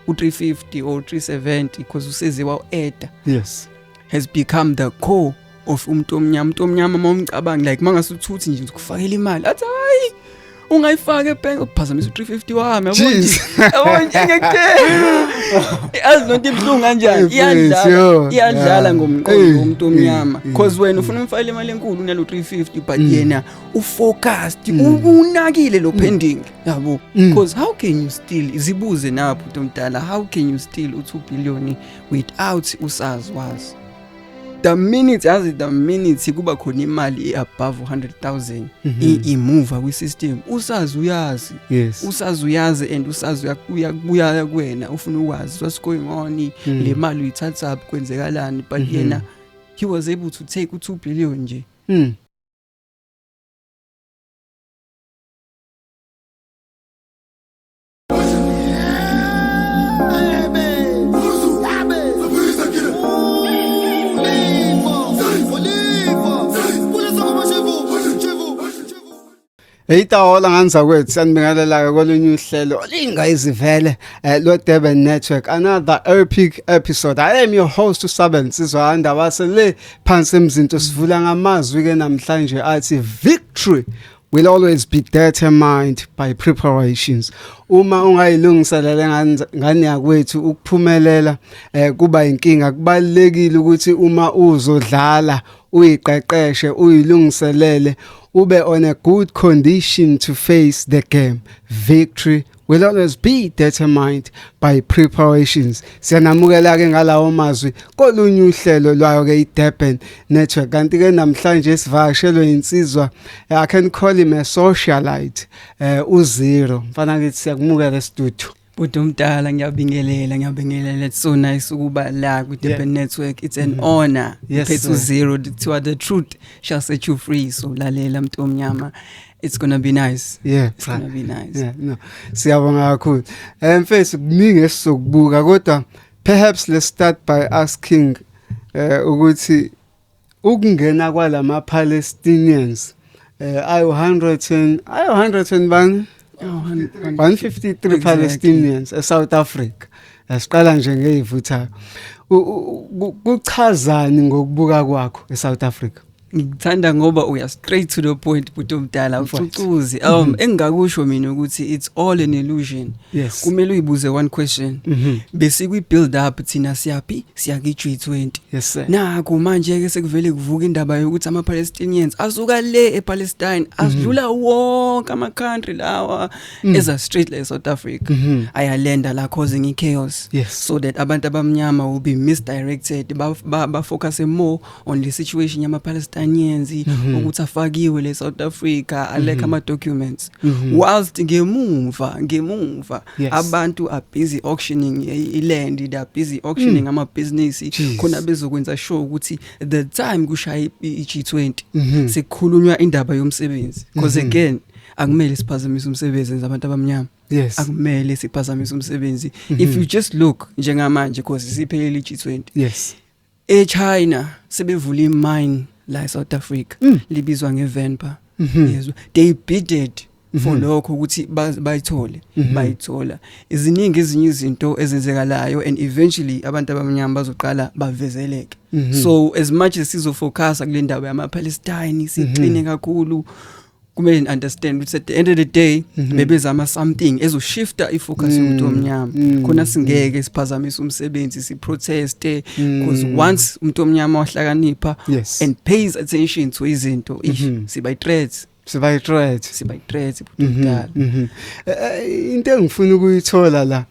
u350 or 370 because useze wa-add yes has become the core of umuntu omnyama mawumcabanga like mangasuthuthi nje ukufakela imali athi hayi ungayifaka ebank uphazamisa u350 wami yabona ngiyakutshela azinonto ibhlungu kanjani iyadlala ngomqondo womuntu omnyama because wena ufuna umfayela imali enkulu unalo 350 but yena ufocused unakile lo pending yabo because how can you still izibuze napho umuntu omdala how can you still u2 billion without usazi wazi the minute kuba khona imali above 100,000 imove kwi system usazi uyazi usazi uyazi and usazi uyakuya kuwena ufuna ukwazi what's going on le mali uyithatha kwenzekalani but yena he was able to take u2 billion nje Eyitahola nganza kwethu sanibingelela kolunye uhlelo lingayizivele lo Durban Network another epic episode. I am your host uSaben Sizwanda wasele phansi emzinto sivula ngamazwi ke namhlanje athi victory will always be determined by preparations. Uma ungayilungiselele ngani yakwethu ukuphumelela kuba inkinga kubalekile ukuthi uma uzodlala uyiqeqeshe uyilungiselele ube on a good condition to face the game. Victory will always be determined by preparations. Siyanamukela ke ngalawo mazwi kolunye uhlelo lwayo ke iDurban Network kanti ke namhlanje sivakashelwe insizwa I can call him a socialite uzero mfana ngithi siyakumukela studio Budumdala ngiyabingelela it's so nice ukuba la ku Durban Network it's an honor yes, Zero to the truth shall set you free so lalela mntu omnyama it's going to be nice it's going to be nice no siyabonga kakhulu mfethu kuningi esizokubuka kodwa perhaps let's start by asking ukuthi ukungena kwalama Palestinians ayo 100 bani 153 exactly. Palestinians eSouth Africa asiqala nje ngeyivuthayo kuchazani ngokubuka kwakho eSouth Africa ngithanda ngoba uya straight to the point butomdala ucucuzi engakusho mina ukuthi it's all an illusion kumele uyibuze one question bese kwi build up thina siyapi siyaki G20 yes sir naku manje ke sekuvele kuvuka indaba yokuthi ama Palestinians asuka le ePalestine asidlula wonke ama country lawa eza straight la eSouth Africa ayalenda la causing chaos so that abantu abamnyama will be misdirected ba focus more on the situation yama Palestinians ukuthi afakiwe le South Africa aleka ama documents whilst ngemuva abantu are busy auctioning iland they are busy auctioning ama business khona bezokwenza sure ukuthi the time kushaya iG20 sekukhulunywa indaba yomsebenzi because again akumele siphazamise umsebenzi abantu abamnyama akumele siphazamise umsebenzi if you just look njengamanje because siphelele iG20 eChina sebevula imine la South Africa libizwa ngeVenpa yezwa they bidded for lokho ukuthi bayithola iziningi ezinye izinto ezenzekalayo and eventually abantu abamnyama bazoqala bavezeleke so as much as sizofocus kule ndaba yama Palestine siqine kakhulu kumele understand ukuthi at the end of the day bebezama something ezoshifta ifocus yomuntu omnyama khona singeke siphazamise umsebenzi siprotest because once umuntu omnyama wahlakanipha and pays attention to izinto siba threats budala into engifuna ukuyithola la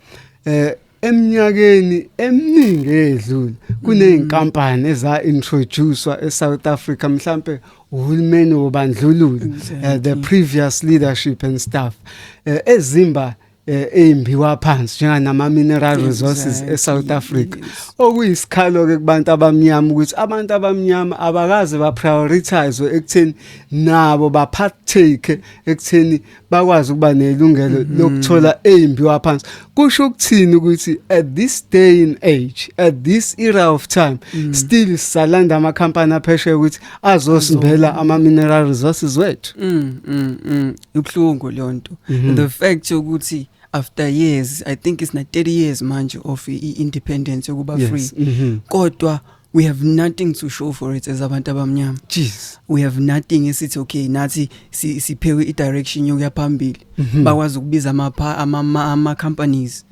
eminyakeni eminingi edlule kuneyinkampani eza introducewa eSouth Africa mhlambe uhulumeni wobandlululo the previous leadership and staff ezimba embiwa phansi njenganama mineral resources eSouth Africa okuyisikhalo ke kubantu abamnyama ukuthi abantu abamnyama abakaze ba prioritize ekutheni nabo ba partake ekutheni bakwazi ukuba nelungelo lokuthola embiwa phansi kusho ukuthini ukuthi at this day and age at this era of time still salanda ama company apheshe ukuthi azosimbela ama mineral resources wethu ubhlungu lonto the fact ukuthi after years, I think it's not 30 years manje of independence yokuba free. Kodwa we have nothing to show for it as abantu abamnyama. Jeez. We have nothing esithi okay nathi siphewe i-direction yokuya phambili. Bakwazi ukubiza ama companies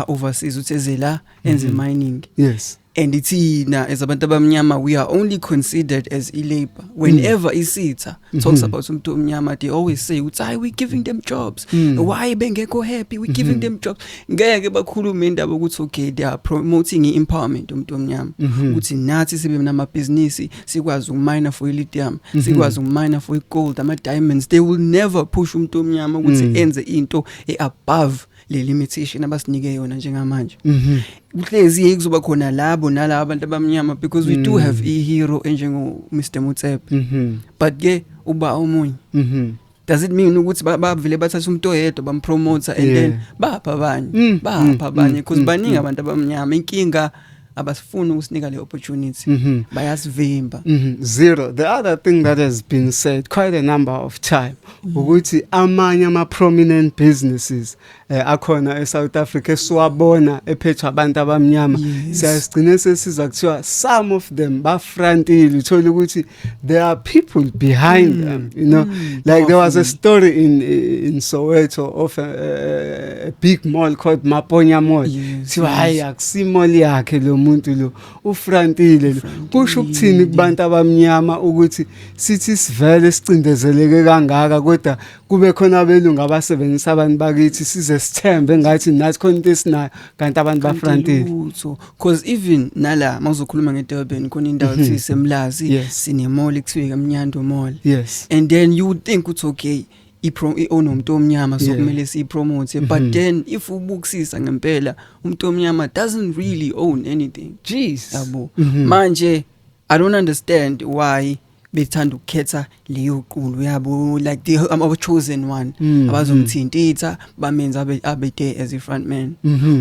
overseas utheze la enze mining. Yes. And ithina as abantu abamnyama we are only considered as labor. Whenever isitha talks about umuntu omnyama, they always say uthi we giving them jobs. Why bengekho happy we giving them jobs? Ngeke bakhulume indaba ukuthi okay they are promoting empowerment umuntu omnyama. Uthi nathi sibe namabhizinisi sikwazi ukumine for lithium, sikwazi ukumine for gold, ama diamonds. They will never push umuntu omnyama ukuthi enze into above le limitation abasinike yona njengamanje. Uhlezi ekuzoba khona labo nalabo abantu abamnyama because we do have a hero enjengo Mr Motsepe. But ke uba omunye. Does it mean ukuthi bavele bathatha umuntu oyedwa bampromote and then bapha abanye because baningi abantu abamnyama inkinga abasifuna ukusinika le opportunity bayasivimba. Zero. The other thing that has been said quite a number of time ukuthi amanye ama prominent businesses akhona eSouth Africa esiwabona ephethwe abantu abamnyama siyasigcina sesiza kuthiwa some of them bafrontile uthola ukuthi there are people behind them, you know. Like there was a story in Soweto of a big mall called Maponya Mall. Thiwa hayi akusimall yakhe lo muntu lo ufrontile lo kusho ukuthini kubantu abamnyama ukuthi sithi sivele sicindezeleke kangaka kodwa kube khona abelungu abasebenzisa abantu bakithi size sithembe ngathi nathi khona into esinayo kanti abantu bafrontile. Because even nala mawuzokhuluma ngeDurban khona indawo sisemlazi sine mall ekuthiwa eMnyando Mall. Yes. And then you would think it's okay i-own umuntu omnyama so kumele siyipromote, but then if ubukisisa ngempela umuntu omnyama doesn't really own anything. Jeez. Yabo. Manje I don't understand why bethanda ukukhetha leyo qulu yabo like they are chosen one abazomthintitha bamenza abe there as a front man.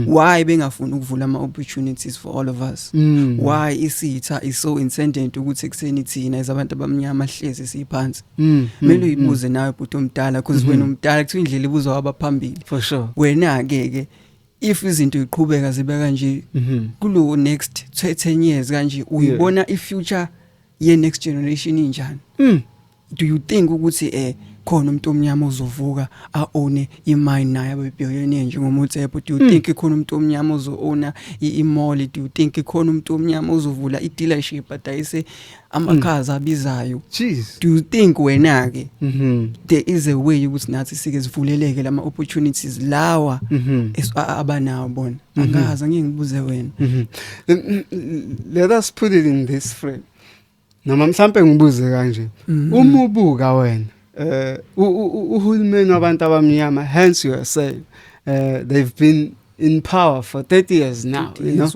Why bengafuna ukuvula ama opportunities for all of us? Why isitha is so incentivized ukuthi ekseni thina ezabantu abamnyama hlezi siphansi? Mele uyibuze nawe bhuti omdala because wena umdala kuthi indlela ibuzwa abaphambili. For sure. Wena ke if izinto iqhubeka zibe kanje kulo next 10 years kanje uyibona i-future ye next generation injani? Do you think ukuthi khona umuntu omnyama ozovuka aone imine naye abebillionaire njengomotsepe? Do you think khona umuntu omnyama ozoona imall? Do you think khona umuntu omnyama ozovula i-dealership adayise amakhazi abizayo? Jeez. Do you think wena ke there is a way ukuthi nathi sike sivuleleke lama opportunities lawa abanawo bona? Angazi ngibuze wena. Let us put it in this frame. Noma mhlambe ngibuze kanje uma ubuka wena uhulumeni wabantu abamnyama, hence you are saying they've been in power for 30 years now, you know.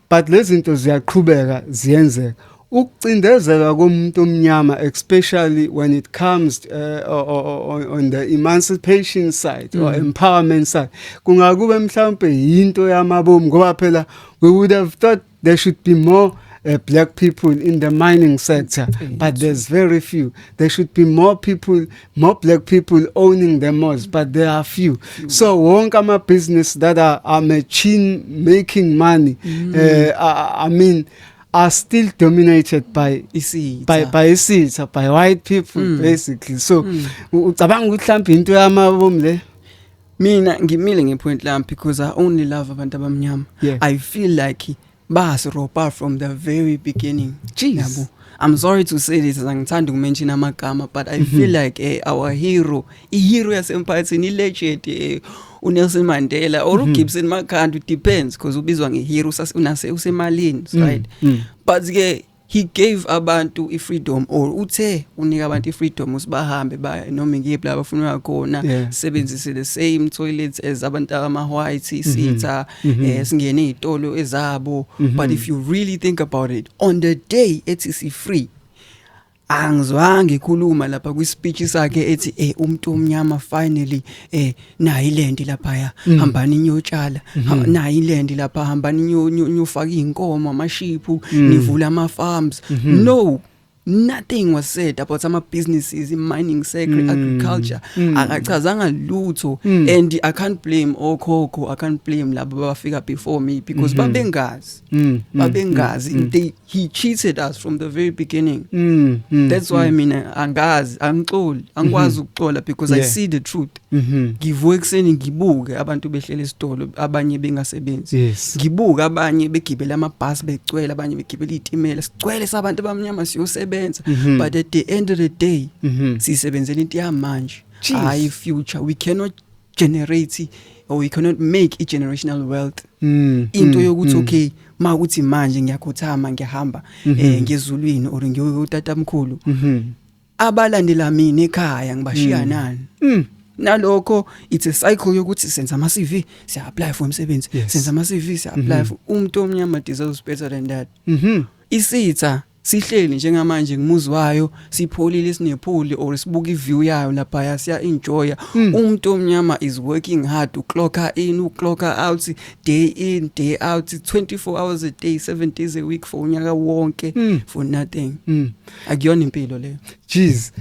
But lezi zinto ziyaqhubeka ziyenzeka ukucindezela komuntu omnyama, especially when it comes on the emancipation side or empowerment side, kungakube mhlambe into yamabomu ngoba phela we would have thought there should be more black people in the mining sector, but there's very few. There should be more black people owning the malls, but there are few. So wonke ama business that are machine making money, I mean, are still dominated by white people basically. So ucabanga ukuthi mhlawumbe into yamabomu le? Mina ngimile ngepoint lam because I only love abantu abamnyama. I feel like bas ropa from the very beginning. Jeez. I'm sorry to say this, angithanda ukumention amagama, but I feel like our hero yasemphakathini, legend uNelson Mandela or uGibson Makhanda, it depends because ubizwa ngehero unase usemalini, right? But he gave abantu ifreedom, or uthe unika abantu ifreedom usibahambe ba noma ngiyephi la bafuna khona, sebenzise the same toilets as abantu ama-white sitha, singene izitolo ezabo. But if you really think about it, on the day ethi free, angizwange ikhuluma lapha kwi-speech sakhe ethi umuntu omnyama finally na iland lapha ya hambani niyotshala, na iland lapha hambani niyofaka inkomo amashiphu, nivula ama farms. No, nothing was said about some businesses in mining sector, agriculture. Akachazanga lutho, and I can't blame Okoko, I can't blame labo bafika before me because babengazi. He cheated us from the very beginning. That's why I mean angazi, angikwazi ukuxola because I see the truth. Ngivuka ekseni ngibuke abantu behlele isitolo, abanye bengasebenzi. Ngibuke abanye begibela amabhasi begcwele, abanye begibela izitimela, sigcwele sabantu abamnyama siyosebenza. But at the end of the day, sisebenzela into yamanje. High future. We cannot generate or we cannot make a generational wealth. Into yokuthi okay, mawuthi manje ngiyakhothama ngiyahamba ngezulwini or ngiyotatamkhulu. Abalandela mina ekhaya ngibashiya nani. Nalokho it's a cycle yokuthi senza ama CV siya apply for umsebenzi, senza ama CV siya apply for umuntu omnyama deserves better than that. Isitha sihleli njengamanje ngumuzi wayo sipholile sinephuli or sibuka iview yayo lapha siya enjoy. Umuntu omnyama is working hard, uclocker in, uclocker out, day in day out, 24 hours a day, 7 days a week for unyaka wonke for nothing. Akuyona impilo le. Jeez,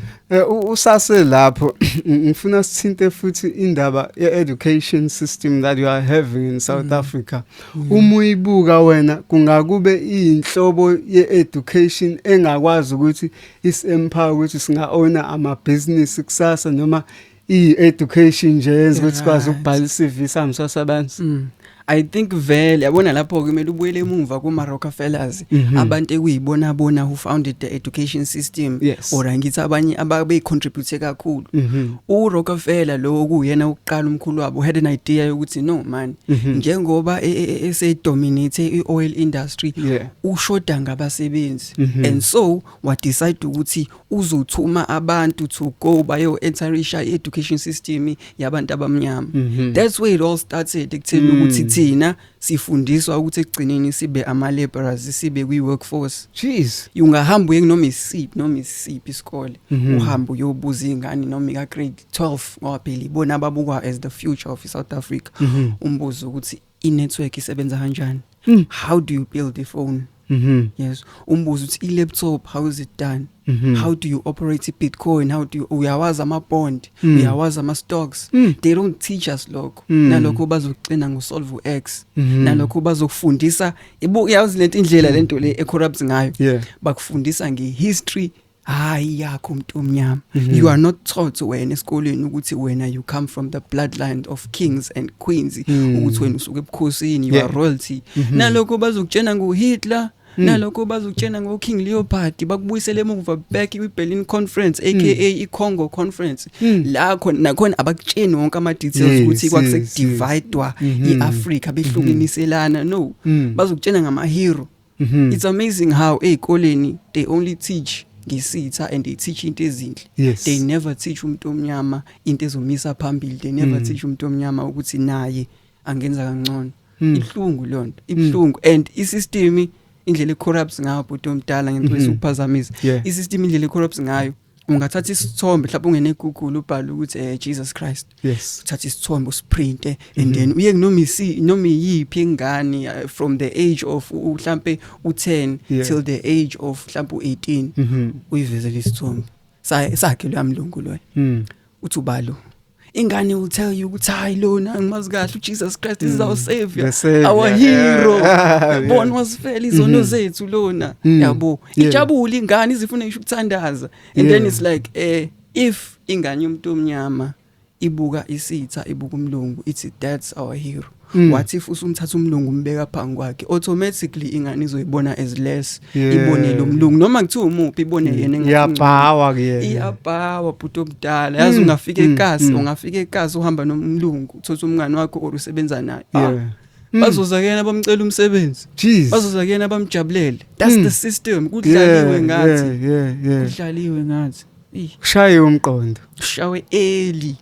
usase lapho ngifuna sithinte futhi indaba ye-education system that you are having in South Africa. Uma uyibuka wena kungakube inhlobo ye-education engakwazi ukuthi is-empower ukuthi singa-owner ama-business kusasa noma i-education nje yenza ukuthi sikwazi ukubhala i-CV sami sasebenza. I think vele yabona lapho kumele ubuyele emuva kuma Rockefellers abantu ekuyibona bona who founded the education system or ngithi abanye ababe contribute kakhulu. uRockefeller lo kuyena uqala umkhulu wabo had an idea yokuthi no man njengoba ese dominate i-oil industry ushoda ngabasebenzi and so what decide ukuthi uzothuma abantu to go bayo enterisha i-education system yabantu abamnyama. That's where it all started ekutheni ukuthi thina sifundiswa ukuthi ekugcineni sibe ama laborers sibe kwi workforce. Jeez, ungahamba uye noma isiphi isikole uhamba uyobuza ingane noma ka grade 12 ngoba phela ibona ababukwa as the future of South Africa. Umbuzo ukuthi i-network isebenza kanjani, how do you build a phone, yes, umbuzo ukuthi i-laptop how is it done, how do you operate Bitcoin, how do you uyawazi ama-bond, uyawazi ama-stocks. They don't teach us lokho. Nalokho bazogcina ngo-solve X, nalokho bazokufundisa uyazi lento indlela lento le e-corrupt ngayo, bakufundisa nge-history hayi yakho umuntu omnyama. You are not taught wena esikoleni ukuthi wena you come from the bloodline of kings and queens, ukuthi wena usuke ebukhosini, you are royalty. Nalokho bazokutshena ngo-Hitler, nalokho bazokutshena ngo-King Leopold, bakubuyisele emuva back kwi-Berlin Conference aka i-Congo Conference. La nakhona abakutsheni wonke ama-details ukuthi kwakusekudividwa i-Africa behlukaniselana. No, bazokutshena ngama-hero. It's amazing how ey'koleni they only teach ngisitha and they teach into ezinhle. They never teach umuntu omnyama into ezomisa phambili. They never teach umuntu omnyama ukuthi naye angenza kangcono. Ibhlungu lonto, ibhlungu. And i-system indlela e-corrupts ngayo bhuti omdala ngempela ukuphazamisa. I-system indlela e-corrupts ngayo ungathatha isithombe mhlawumbe ungene eGoogle ubhale ukuthi Jesus Christ, uthatha isithombe usprinte and then uye noma yiphi ingane from the age of mhlawumbe u10 till the age of mhlawumbe u18 uyiveze lesithombe sakhe lo yamlungu loyo uthi ubalo ingane will tell you ukuthi hayi lona ngimazi kahle Jesus Christ is our savior, our hero. Born was fairly izono zethu lona yabo ijabula ingane izifuna ngisho ukuthandaza and then it's like if ingane yomuntu omnyama ibuka isitha ibuka umlungu ithi that's our hero. What if usumthatha umlungu umbeka phansi kwakhe, automatically ingane izoyibona as less, ibone lo mlungu noma kuthiwa umuphi ibone yena ngiyabhawa ke iyabhawa bhuti omdala. Yazi ungafika eKasi uhamba nomlungu uthatha umngane wakho or usebenza naye bazoza kena bamcela umsebenzi, bazoza kena bamjabulele. That's the system. Kudlaliwe ngathi ushaye umqondo, ushawe early.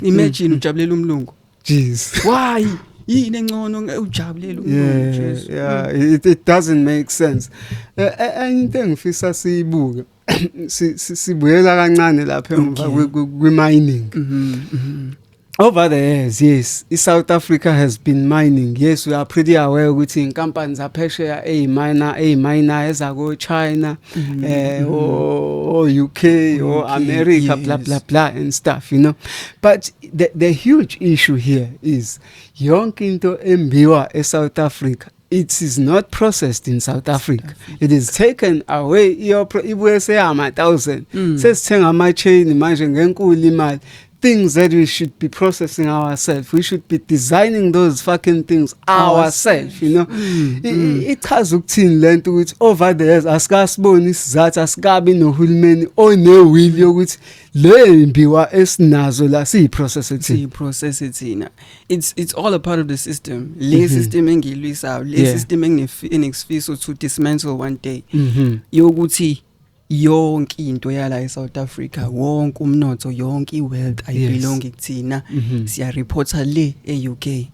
Imagine ujabulela umlungu. Jeez. Why? Yini engcono ujabulela umlungu? It doesn't make sense. Into engifisa siyibuke sibuyela kancane lapha emva kwe-mining. Over the years, yes, South Africa has been mining. Yes, we are pretty aware ukuthi inkampani zaphesheya minor ezako China, or UK or America, yes. blah blah blah and stuff, you know. But the huge issue here is yonke into embiwa eSouth Africa. It is not processed in South Africa. It is taken away. Ibuye seyama 1,000. Sesithenga ama chain manje ngenkulu imali. Things that we should be processing ourselves. We should be designing those fucking things ourselves, you know. Ichaza ukuthini lento ukuthi over the years asikasiboni isizathu asikabi nohulumeni onewili yokuthi le mbiwa esinazo la siyiprocess thina. It's all a part of the system. Le system engilwisayo, le system enesifiso to dismantle one day. Yokuthi yonke into yala eSouth Africa, wonke umnotho, yonke iwealth ayibelong kuthina. Siya reporta le eUK.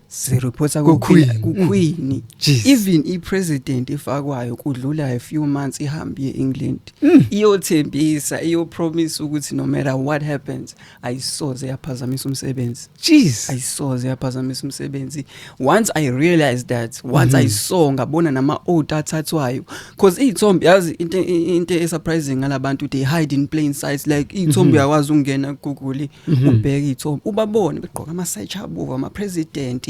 Sireporta kuQueen. Even ipresident ifakwayo kudlula a few months ihambe eEngland. Iyothembisa, iyopromise ukuthi no matter what happens, ayisoze yaphazamisa umsebenzi. Jeez. Ayisoze yaphazamisa umsebenzi. Once I realized that, once I saw ngabona nama old athathwayo, because ithombe yazi into surprising ngalabantu, they hide in plain sight, like ithombe yakwazi ungena kuGoogle ubheka ithombe ubabone begqoka ama sachabuva ama president,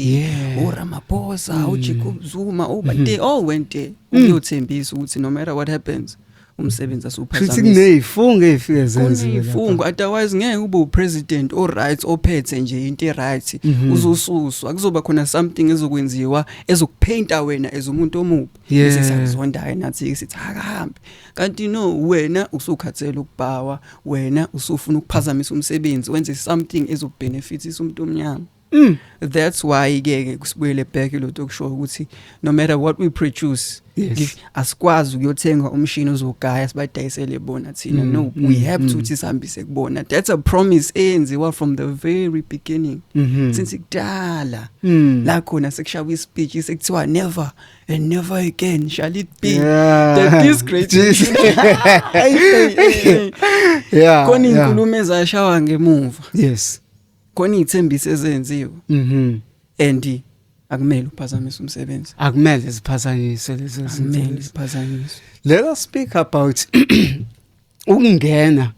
uRamaphosa, uJacob Zuma, but they all went there ukuyothembisa ukuthi no matter what happens umsebenzi asuphazamisa. Futhi kunezifungo ezifike zenziwe. Kunezifungo, otherwise ngeke ube upresident oright ophethe nje into eright uzosuswa. Akuzoba khona something ezokwenziwa ezokupainta wena ezomuntu omubi. Bese siyazonda nathi sithi akahambe. Kanti no, wena usukhathela ukubhawa, wena usufuna ukuphazamisa umsebenzi, wenze something ezobenefitisa umuntu omnyama. That's why ngeke kusibuyele back lo talkshow ukuthi no matter what we produce, asikwazi ukuyothenga umshini ozogaya sibadayisele bona thina. No, we have to sihambise kubona. That's a promise eyenziwa from the very beginning. Since kudala la khona sekushawa ispeech sekuthiwa never and never again shall it be that this great khona inkulumo ezashawa ngemuva. Yes. Khona ithembiso ezenziwe. And akumele uphazamise umsebenzi. Akumele siphazanyiswe lezo zinto. Akumele siphazanyiswe. Let us speak about ukungena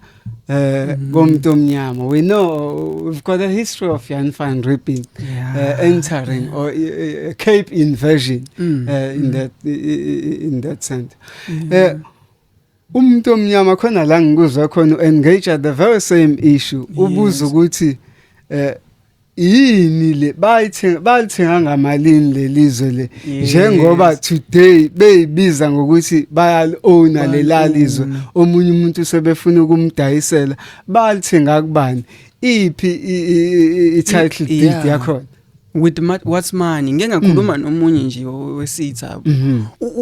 komuntu omnyama. We know we've got a history of Jan van Riebeeck entering or a Cape invasion in that sense. Umuntu omnyama khona la ngikuzwa khona engage at the very same issue. Ubuza ukuthi yini le bayithenga ngamalini lelizwe le njengoba today beyibiza ngokuthi bayalona lelalizwe omunye umuntu sebefuna ukumdayisela balithenga kubani iphi i-title deed yakho with what's money. Ngeke ngakhuluma nomunye nje wesitha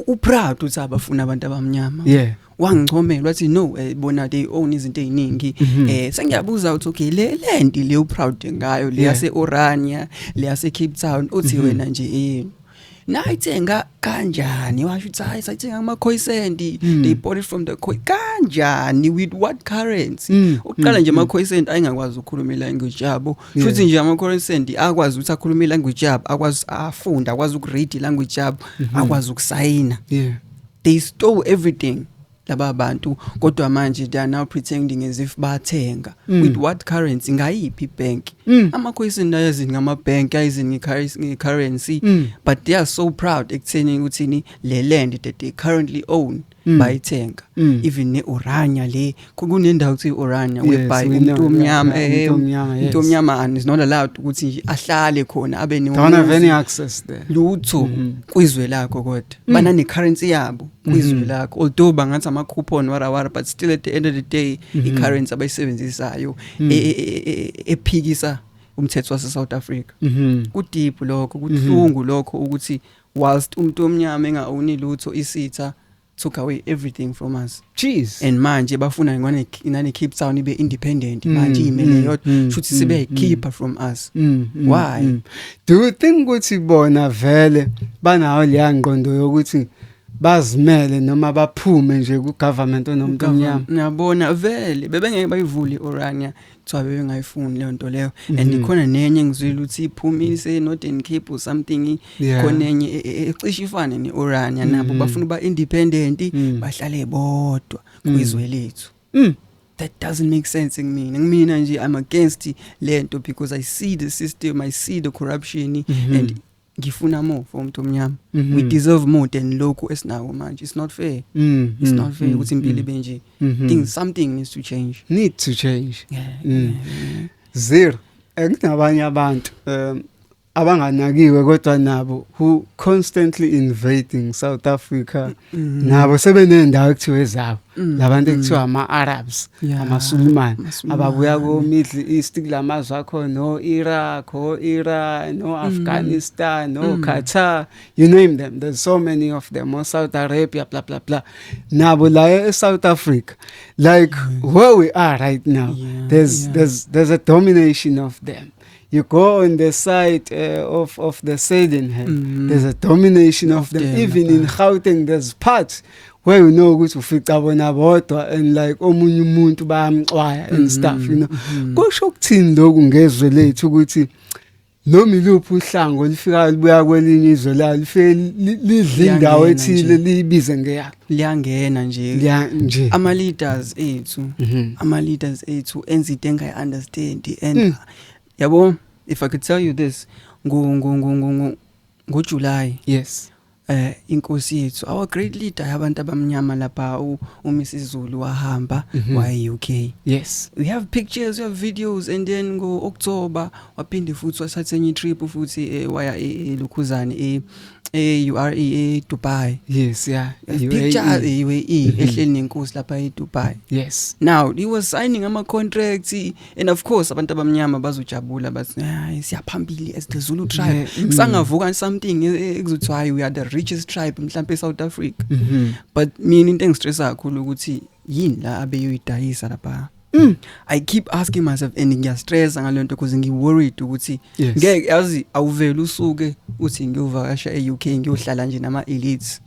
uproud uthi abafuna abantu abamnyama. Wangichomela wathi no, bona they own izinto eziningi. Sengiyabuza ukuthi okay le land le uproud ngayo le yase Orania, le yase Cape Town, uthi wena nje nayithenga kanjani? Washo ukuthi hayi sayithenga ama Khoisan, they bought it from the kanjani, with what currency? Uqala nje ama Khoisan ayengakwazi ukukhuluma language yabo, futhi nje ama Khoisan akwazi ukuthi akhulume language yabo, akwazi afunda, akwazi ukuread language yabo, akwazi ukusayina. They stole everything. Laba bantu kodwa manje they are now pretending as if bathenga with what currency, ngayiphi bank. Ama Khoisan ayazi ngama bank, ayazi nge-currency, but they are so proud ekutheni ukuthi le land that they currently own bayithenga. Even ne Orania le kunendawo ukuthi Orania whereby umuntu omnyama is not allowed ukuthi nje ahlale khona abe ne don't have any access there lutho kwizwe lakho kodwa bana ne currency yabo kwizwe lakho, although bangathi ama coupon wara but still at the end of the day i-currency abayisebenzisayo ephikisa umthetho wase South Africa. Kudeep lokho, kuhlungu lokho ukuthi whilst umuntu omnyama engaoni lutho isitha took away everything from us. Jeez. And manje bafuna ngwane inani Cape Town ibe independent, manje imele yodwa futhi sibe keeper from us. Why? Do you think ukuthi bona vele banawo le ngqondo yokuthi bazimele noma baphume nje ku government onomuntu omnyama? Ngiyabona vele bebengeke bayivule Orania kuthiwa bengayifuni leyo nto leyo and ikhona nenye engizwile ukuthi iphumile se Northern Cape or something khona enye ecishe ifane neOrania nabo bafuna ba independent bahlale bodwa kwizwe lethu. That doesn't make sense ngimina nje I'm against lento because I see the system, I see the corruption and ngifuna more for umuntu omnyama. We deserve more than lokho esinawo manje. It's not fair. It's not fair ukuthi impilo ibe nje. Something needs to change. Need to change. Yeah. Zero. Kunabanye abantu abanganakiwe kodwa nabo who constantly invading South Africa. Nabo sebenendawo ekuthiwe zabo. Labantu ekuthiwa ama-Arabs, amaSulumane ababuya ko Middle East kulamazwe akho no Iraq, no Iran, no Afghanistan, no Qatar, you name them. There's so many of them. Or Saudi Arabia, blah blah blah. Nabo la South Africa, like where we are right now, there's a domination of them. You go on the side of the Sydenham, there's a domination of them. Even in Gauteng, there's parts where you know ukuthi ufica bona bodwa and like omunye umuntu bayamxwaya and stuff, you know. Kusho ukuthini lokhu ngezwe lethu ukuthi noma iluphi uhlango lifika libuya kwelinye izwe la lifike lidla indawo ethile libize ngeyakho liyangena nje ama leaders ethu enza into engayi understand and yabo if I could tell you this ngo July inkosi yethu our great leader yabantu abamnyama lapha uMrs Zulu wahamba wa UK. Yes, we have pictures, we have videos, and then go October waphinde futhi wasathenye trip futhi waya eLukhuzane UAE Dubai. Yes, yeah, picture UAE ehleli nenkosi lapha eDubai. Yes, now he was signing ama contracts and of course abantu abamnyama bazojabula bathi siyaphambili as the Zulu tribe. Kusangavuka something ekuzothiwa we are the richest tribe mhlawumbe eSouth Africa. But mina into engistressa kakhulu ukuthi yini la abeyoyidayisa lapha. I keep asking myself and ngiyastressa ngalento because ngiworried ukuthi ngeke yazi awuvela usuke uthi ngiyovakasha eUK ngiyohlala nje nama elites.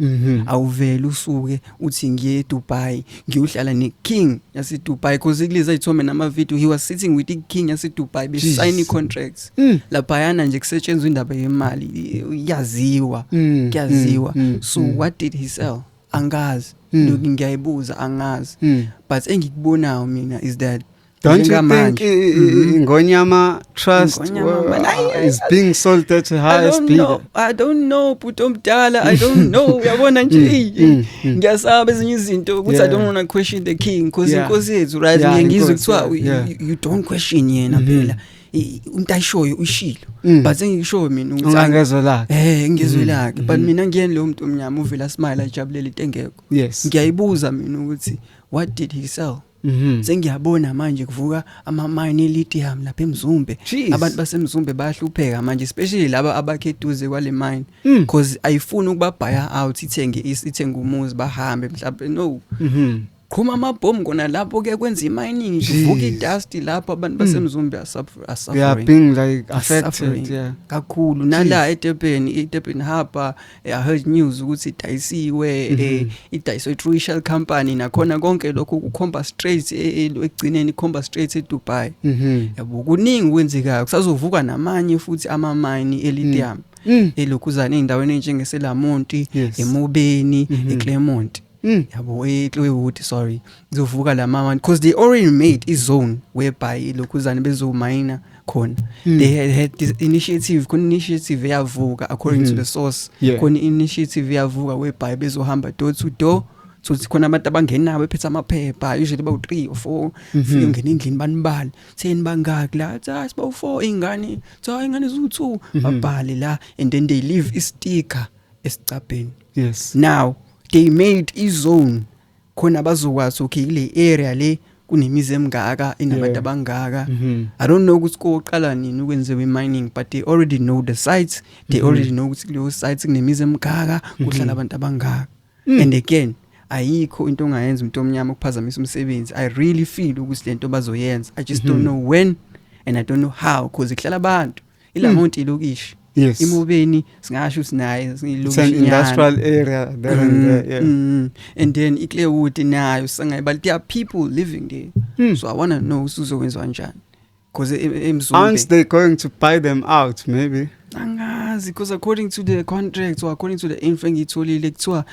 Awuvela usuke uthi ngiye eDubai ngiyohlala neking yase Dubai because kuleza ithome nama video he was sitting with the king yase Dubai be signing contracts. Lapha yana nje kusetshenzwa indaba yemali yaziwa kuyaziwa. So what did he sell? Angazi. Lokhu ngiyayibuza angazi. But engikubonayo mina is that don't you think Ngonyama Trust is being sold at a higher speed? I don't know Putomdala, I don't know. Uyabona nje ngiyasaba ezinye izinto ukuthi I don't want to question the king because inkosi yethu right ngiyizwe kuthiwa you don't question yena phela. Untayishoyo ushilo but engikishoyo mina ukuthi angezwe la ngizwe lakhe but mina ngiyeni lo muntu omnyama uvela smile ajabulela into engekho. Ngiyayibuza mina ukuthi what did he sell? Sengiyabona manje kuvuka ama mine lithium lapha eMzumbe. Abantu baseMzumbe bayahlupheka manje especially laba abakheduze kwale mine because ayifuni ukubabhaya out ithenge umuzi bahambe mhlawumbe no. Khuma amabhomu kona lapho ke kwenza imining kuvuka idust lapho abantu baseMzumbe are they are being like affected kakhulu nala eDurban hapa I heard news ukuthi idayisiwe idayiswe through Shell company nakhona konke lokho kukhomba straight ekugcineni khomba straight eDubai. Yabo kuningi kwenzekayo kusazovuka namanye futhi ama mine elithium eLukhuzane endaweni enjengeSelamonti eMobeni eClermont. Yabo eClearwood sorry zovuka la mama because they already made a zone whereby Lukhuzane bezomina khona. They had this initiative yavuka according to the source. Khona initiative yavuka whereby bezohamba door to door so khona abantu abangenawo ephethe amaphepha usually about 3 or 4 fike ngene endlini banibala 10 bangaki la siba u4 ingane ingane zu2 babhale la and then they leave a sticker esicabheni. Now they made a zone khona bazokwazi okay ile area le kunemizi emngaka inabantu abangaka. I don't know ukuthi koqala nini ukwenziwe mining but they already know the sites. They already know ukuthi leyo sites kunemizi emngaka kuhlala abantu abangaka. And again ayikho into ongayenza umuntu omnyama ukuphazamisa umsebenzi. I really feel ukuthi lento bazoyenza. I just don't know when and I don't know how because ihlala abantu ilamonti ilokishi. Imobeni singasho sinaye ilokishi industrial area there and there and then iClearwood nayo sangayi but there are people living there. So I want to know usuzokwenziwa kanjani. because Aren't eMzumbe they going to buy them out maybe? angazi because according to the contract or according to the info engitholile kuthiwa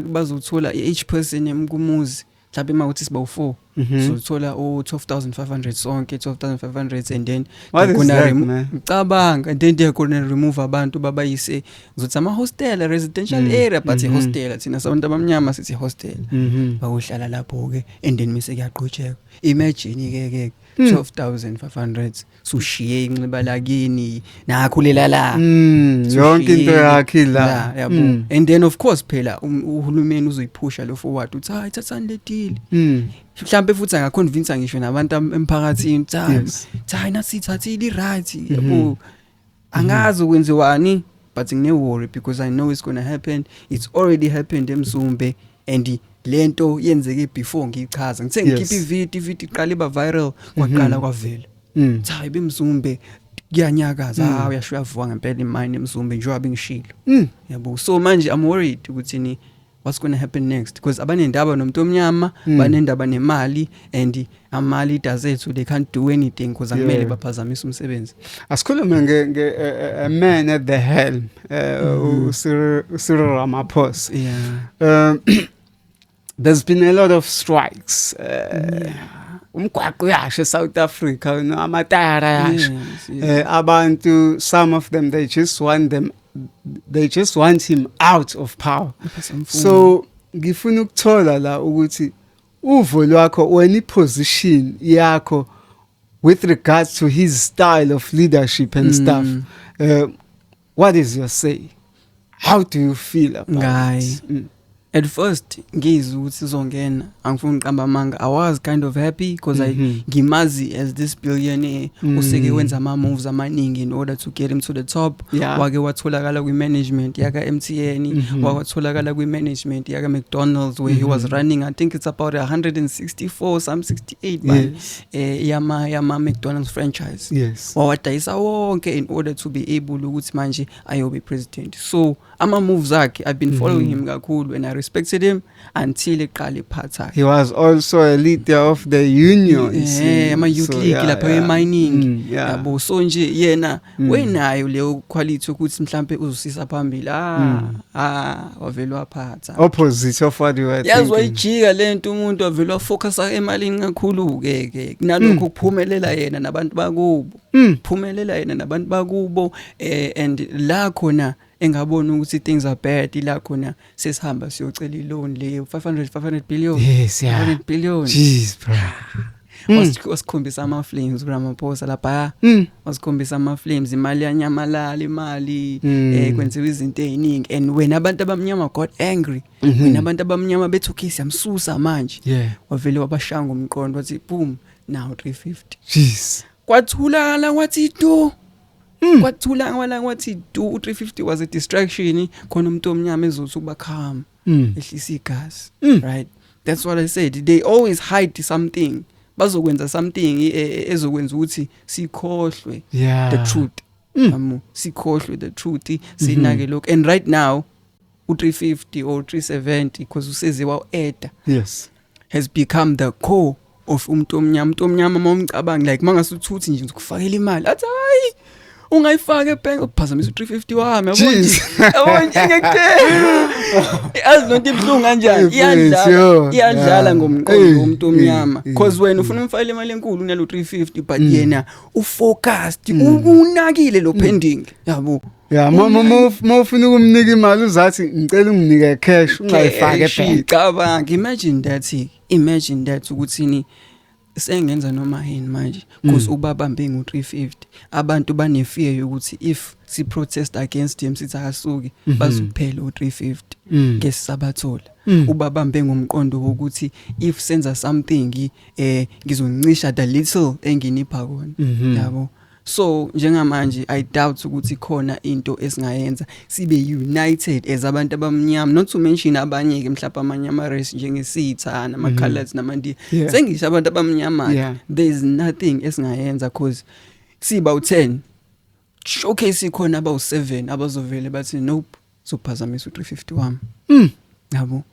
bazothola each person emkumuzi mhlawumbe mawuthi siba u4 uzothola u 12,500 sonke 12,500 and then What is that, man? ngicabanga and then they're going to remove abantu babayise kuzothi ama hostel residential area but hostel thina sabantu abamnyama sithi hostel bayohlala lapho ke and then mise kuyaqhutsheka imagine ke 12,500 sushiye inxiba lakini nakhulela la yonke into yakhe la yabo and then of course phela uhulumeni uzoyiphusha lo forward uthi hayi thathani le deal mhlambe futhi angaconvince ngisho nabantu emphakathini hayi nasithathile right yabo angazi ukwenziwani but ngine worry because I know it's going to happen. It's already happened eMzumbe and lento yenzeke before ngichaza ngithe ngikhipha ivideo iqala iba viral kwaqala kwavela hayi beMzumbe kuyanyakaza uyasho uyavuka ngempela imine eMzumbe njengoba bengishilo yabo so manje I'm worried ukuthi what's going to happen next because abanendaba nomuntu omnyama banendaba nemali and amali zethu they can't do anything because akumele baphazamise umsebenzi. Asikhulume nge a man at the helm Cyril Ramaphosa. There's been a lot of strikes. Umgwaqo yashe South Africa no amatayara yashe abantu some of them they just want him out of power. So ngifuna ukuthola la ukuthi uvo lwakho wena iposition yakho with regards to his style of leadership and stuff. What is your say? How do you feel about it? At first ngizwe ukuthi sizongena angifuni uqamba amanga I was kind of happy because ngimazi as this billionaire useke wenza ama moves amaningi in order to get him to the top wake watholakala kwi management yaka MTN watholakala kwi management yaka McDonald's where he was running I think it's about 164 some 68 man yama McDonald's franchise wawadayisa wonke in order to be able ukuthi manje ayobe president so ama moves akhe I've been following him kakhulu and I respected him until eqala iphatha. He was also a leader of the union. Ama youth league lapha emining. Yabo so nje yena wenayo leyo quality ukuthi mhlambe uzusisa phambili. Wavela waphatha. Opposite of what you were thinking. Yazwa ijika lento umuntu wavela focus emalini kakhulu ke nalokho kuphumelela yena nabantu bakubo. Phumelela yena nabantu bakubo and la khona engabona ukuthi things are bad la khona sesihamba siyocela iloan le 500 billion. Yes, 500 billion. Jeez bro. Wasikhombisa ama flames kuRamaphosa lapha wasikhombisa ama flames imali yanyamalala imali kwenziwa izinto eziningi and when abantu abamnyama got angry when abantu abamnyama bethukisa yamsusa manje wavele wabashanga umqondo wathi boom now 350 jeez kwathulala wathi do kwathula wala wathi do 350 was a distraction khona umuntu omnyama ezothi ukuba calm ehlisa igazi right that's what I said they always hide something bazokwenza something ezokwenza ukuthi sikhohlwe the truth sikhohlwe the truth sinake lokho and right now u350 or 370 because useze wa-eda has become the core of umuntu omnyama momcabanga like mangasuthuthi nje ukufakela imali athi hayi ungayifaka ebank ukuphazamisa u350 wami yabona ngekuthe azinonto ibhlungu kanjani iyadlala ngomqondo womuntu omnyama because wena ufuna umfayile imali enkulu unalo 350 but yena ufocused unakile lo pending yabo mama ufuna ukumnika imali uzathi ngicela unginike cash ungayifaka ebank cabanga imagine that ukuthini sengenza noma yini manje because ubabambe ngo350 abantu banefear yokuthi if si protest against him sithi akasuki bazophela u350 ngesisabathola ubabambe ngomqondo wokuthi if senza something ngizoncisha the little enginipha kona yabo so njengamanje I doubt ukuthi khona into esingayenza sibe united as abantu abamnyama not to mention abanye ke mhlapa amanyama race njengesitha nama colors namandi sengisho abantu abamnyama there is nothing esingayenza cause siba u10 showcase ikhona aba u7 abazovele bathi nope sophazamisa u350 wami yabo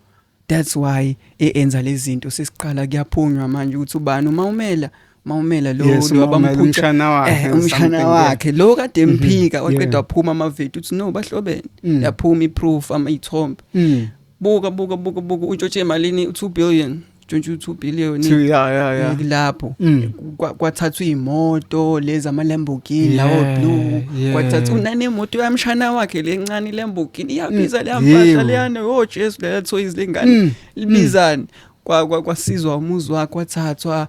that's why enza lezi zinto sesiqala kuyaphunywa manje ukuthi ubani uma umela mawumela lo Yes, Mawumela, umshana wakhe, umshana something wakhe lo kade mphika waqeda Yeah. waphuma amavideo uthi no bahlobene yaphuma iproof ithombe buka utshontshe emalini 2 billion ntshontshe 2 billion yeah. lapho kwathathwa imoto lezi ama Lamborghini lawo blue kwathathwa unanemoto yamshana wakhe lencane Lamborghini iyabiza le mpahla leyana Jesu le toys lengane libizana kwasizwa umuzi wakhe wathathwa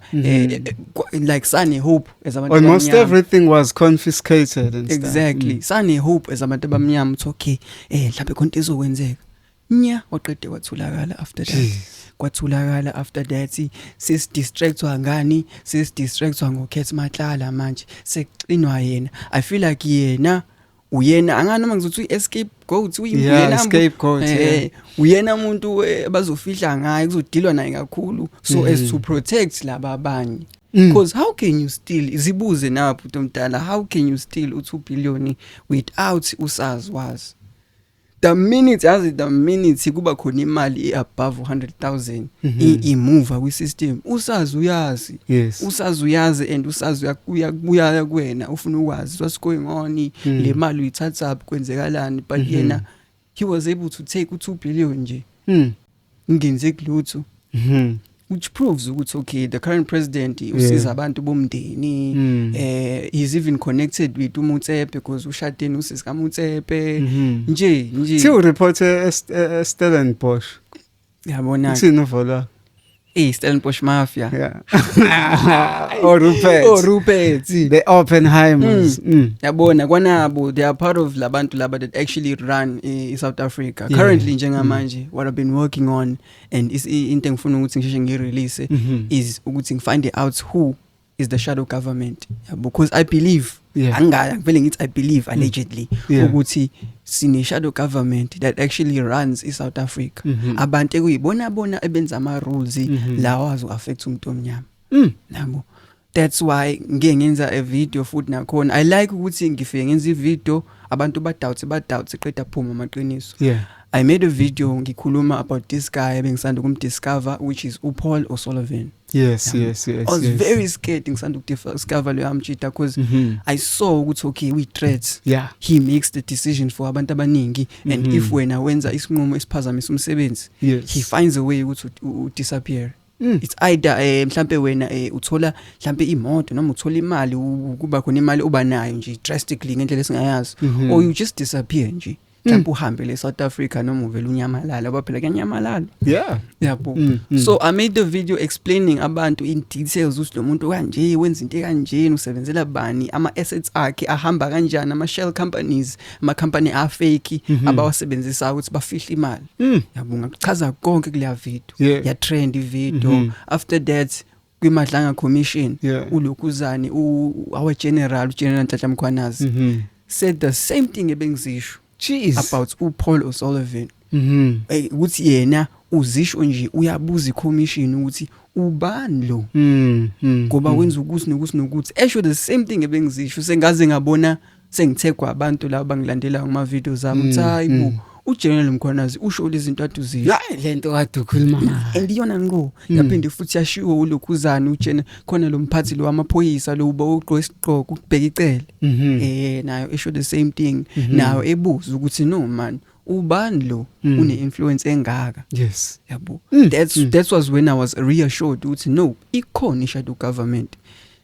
like Sunny Hope ezabantu almost everything was confiscated and exactly Sunny Hope ezabantu abamnyama uthi okay mhlawumbe konke izokwenzeka waqede kwathulakala after that kwathulakala after that sesidistractwa ngani sesidistractwa ngoKhet Matlala manje sekucinwa yena I feel like uyena angani noma ngizothi escape goat uyena scapegoat uyena umuntu bazofihla ngaye kuzodilwa naye kakhulu so as to protect laba abanye because how can you steal izibuze napho uMdala how can you steal u2 billion without usazi wazi the minute kuba khona imali above 100,000 imove kwi system usazi uyazi usazi uyazi and usazi uyakuya kuwena ufuna ukwazi what's going on le mali uyithatha kwenzekalani but yena he was able to take u2 billion nje ngenze kulutho which proves ukuthi okay the current president usiza abantu bomndeni he's even connected with uMutsepe because ushadeni usisi Mutsepe nje si report Stellenbosch yabona sino vola Stellenbosch mafia Rupert the Oppenheimers yabona kwanabo they are part of labantu laba that actually run South Africa currently njengamanje what I've been working on and is into engifuna ukuthi ngisheshe ngirelease is ukuthi find out who is the shadow government because I believe angivele ngithi I believe allegedly ukuthi sine shadow government that actually runs South Africa abantu ekuyibona ebenza ama rules lawa azo affect umuntu omnyama nabo that's why ngeke ngenza a video futhi nakhona I like ukuthi ngifike ngenza ivideo abantu badoubt eqeda phuma amaqiniso I made a video ngikhuluma about this guy bengisanda ukumdiscover which is uPaul O'Sullivan. Yes. I was very scared ngisanda ukudiscover lo amchita because I saw ukuthi okay we threats. He makes the decisions for abantu abaningi and if wena wenza isinqumo esiphazamisa umsebenzi he finds a way ukuthi disappear. It's either mhlambe wena uthola mhlambe imoto noma uthola imali kuba khona imali oba nayo nje drastically ngendlela esingayazi or you just disappear nje. Mhlawumbe uhambe le South Africa noma uvela unyamalala abaphela kanyamalala yabo so I made the video explaining abantu in details ukuthi lo muntu kanje wenza into kanje usebenzela bani ama assets akhe ahamba kanjani ama shell companies ama company a fake abawasebenzisa ukuthi bafihla imali yabo ngachaza konke kule video ya trend video after that kwimadlanga commission uLokuzane our general Nhlanhla Mkhwanazi said the same thing ebengizisho about uPaul O'Sullivan ukuthi yena uzisho nje uyabuza iCommission ukuthi ubani lo ngoba wenza ukuthi nokuthi esho the same thing ebengizisho sengaze ngabona sengithekwa abantu laba bangilandela ngama videos ami uthi hayibo uGeneral Mkhwanazi usho lezi zinto atuzisho lento kade ukhuluma ngayo andiyona ngo yaphinde futhi yashiwo uLokuzane uJeneral khona lo mphathi lo amaphoyisa lo uba uqoqa isiqoko ukubheka icele nayo esho the same thing nayo ebuza ukuthi no man ubani lo une influence engaka yabo that was when I was reassured ukuthi no ikhona shadow government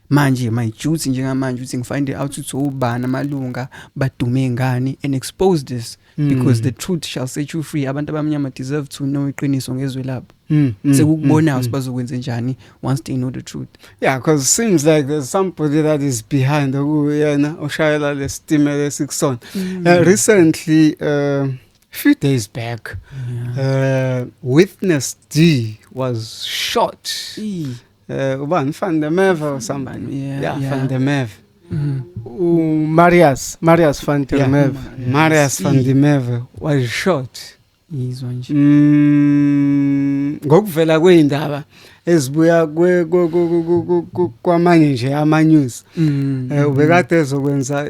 manje my duty njengamanje ukuthi ngifind out ukuthi ubani amalunga badume ngani and expose this because the truth shall set you free abantu abamnyama deserve to know iqiniso ngezwe labo sekukubona usibazokwenza njani once they know the truth because it seems like there's somebody that is behind okuyena oshayela lestimela esikusona recently few days back Witness D was shot ubani Van der Merwe or somebody Van der Merwe Marius Van der Merwe Marius Van der Merwe was shot izwa nje ngokuvela kweindaba ezibuya kwamanye nje ama news ubekade ezokwenza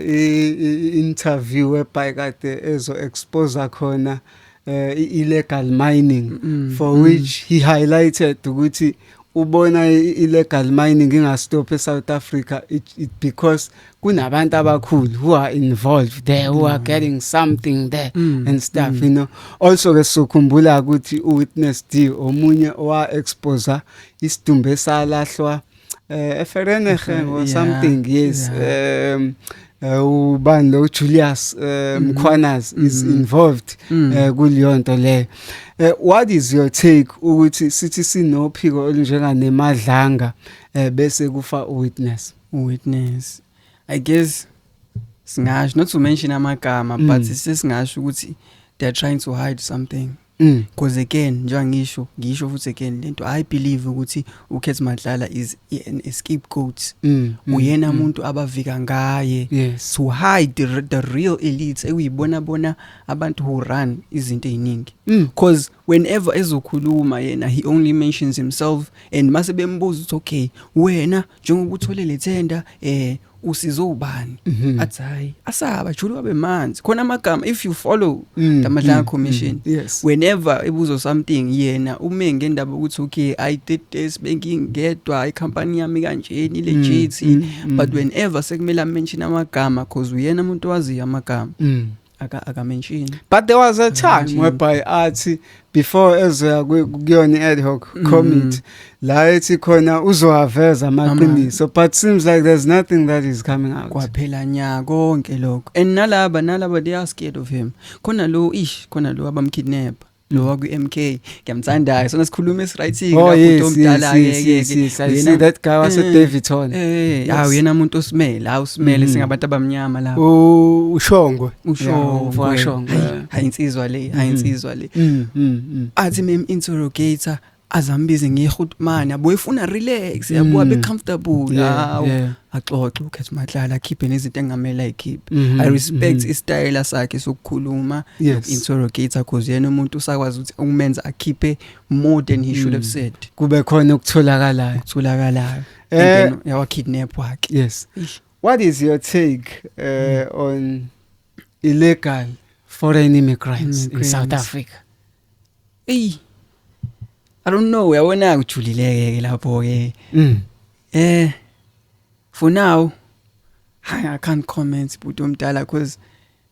interview ebhayikade ezo expose khona illegal mining for which he highlighted ukuthi ubona illegal mining ingastop eSouth Africa it because kunabantu abakhulu who are involved there who are getting something there and stuff you know. Also ke sokhumbula ukuthi uWitness D omunye owa expose isidumbu esalahlwa eFereniging or something yes ubani lo Julius Mkhwanazi is involved kuliyonto le. What is your take ukuthi sithi sinophiko olunjenga nemadlanga bese kufa uWitness? I guess singasho not to mention amagama but singasho ukuthi they are trying to hide something. Because again njengisho futhi again lento I believe ukuthi uKheth Madlala is an scapegoat. Uyena umuntu abavika ngaye to hide the real elites ekuyibona abantu who run izinto eziningi. Because whenever ezokhuluma yena he only mentions himself and mase bembuza ukuthi okay wena njengoba uthole le tender usizo ubani athi hayi asaba julu babe manzi khona amagama if you follow the Madlanga Commission whenever ebuzo something yena ume ngendaba ukuthi okay I did this bengingedwa icompany yami kanjeni legit but whenever sekumela mention amagama because uyena umuntu owazi amagama aka mention. But there was a time whereby athi before ezoya kuyona ad hoc committee la ethi khona uzohaveza amaqiniso but seems like there's nothing that is coming out. Kwaphela nya konke lokho and nalaba they are scared of him. Khona lo abamkidnap lo waku MK ngiyamthandayo sona sikhuluma esirighting lapho omdala ke that guy was Davidson uyena umuntu usimele singabantu abamnyama lapho ushongwe hayinsizwa le athi mem interrogator azambize ngehutmani aboyifuna relax yabo abe comfortable axoxe uKheth Madlala akhiphe nezinto engamela ikhiphe. I respect istyle sakhe sokukhuluma interrogator because yena umuntu usakwazi ukuthi umenza akhiphe more than he should have said. Kube khona ukutholakalayo and then yawa kidnap wakhe. Yes. What is your take on illegal foreign immigrants in South Africa? I don't know uyabona kujulileke lapho ke for now I can't comment but umdala because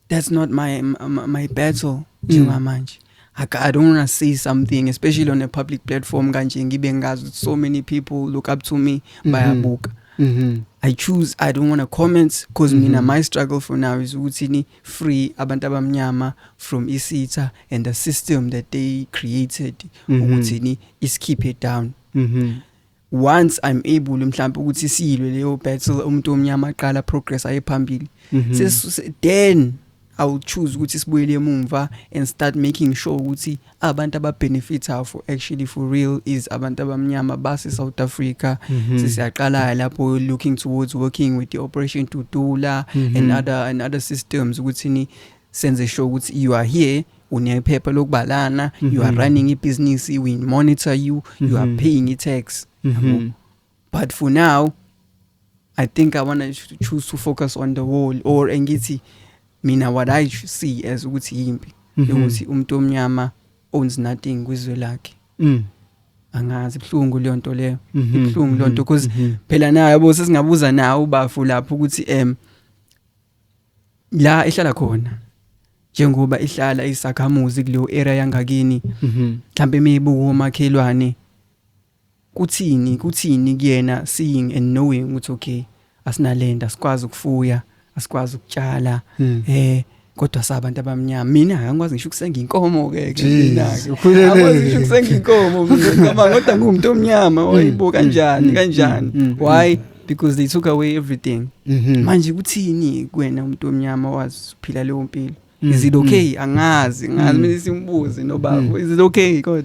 that's not my battle njengamanje. I don't want to say something especially on a public platform kanje ngibe ngazi so many people look up to me by a book. I don't want to comment because my struggle for now is ukuthi free abantu abamnyama from isitha and the system that they created ukuthi is keep it down. Once I'm able mhlawumbe ukuthi silwe leyo battle umuntu omnyama aqala progress ayephambili then I will choose ukuthi sibuyele emumva and start making sure ukuthi abantu ababenefit for actually for real is abantu abamnyama base South Africa. Sisiyaqala lapho looking towards working with the Operation Tutula and other systems ukuthi senze sure ukuthi you are here unephepha lokubalana, you are running a business, we monitor you, you are paying tax. But for now I think I want to choose to focus on the whole or engithi mina what I see as ukuthi yimpi ukuthi umuntu omnyama owns nothing kwizwe lakhe. Angazi ibhlungu le nto leyo ibhlungu le nto because phela nayo yabo sesingabuza nawo ubafu lapho ukuthi la ehlala khona njengoba ihlala isakhamuzi kuleyo area yangakini mhlambe meyibuka umakhelwane kuthini kuyena seeing and knowing ukuthi okay asinalenda sikwazi ukufuya asikwazi ukutshala kodwa sabantu abamnyama mina angikwazi ngisho ukusenga inkomo ke mina akwazi ngisho ukusenga inkomo mina kodwa ngumuntu omnyama wayibo kanjani why because they took away everything. Manje kuthini kuwena umuntu omnyama wazi uphila leyo mpilo is it okay angazi mina simbuze nobaba is it okay kodwa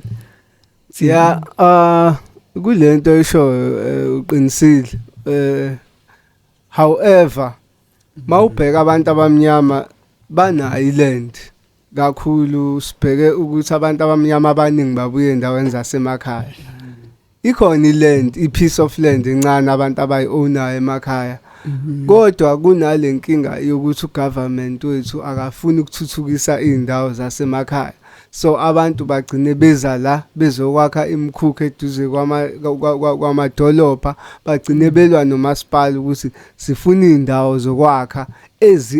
kulento esho uqinisile however mawubheka abantu abamnyama bana island kakhulu sibheke ukuthi abantu abamnyama abaningi babuye endaweni zasemakhaya ikhona iland ipiece of land encane abantu abayi-ownayo emakhaya kodwa kunale nkinga yokuthi ugovernment wethu akafuni ukuthuthukisa izindawo zasemakhaya so abantu bagcine beza la bezokwakha imikhukhu eduze kwamadolobha bagcine belwa nomasipala ukuthi sifuna indawo zokwakha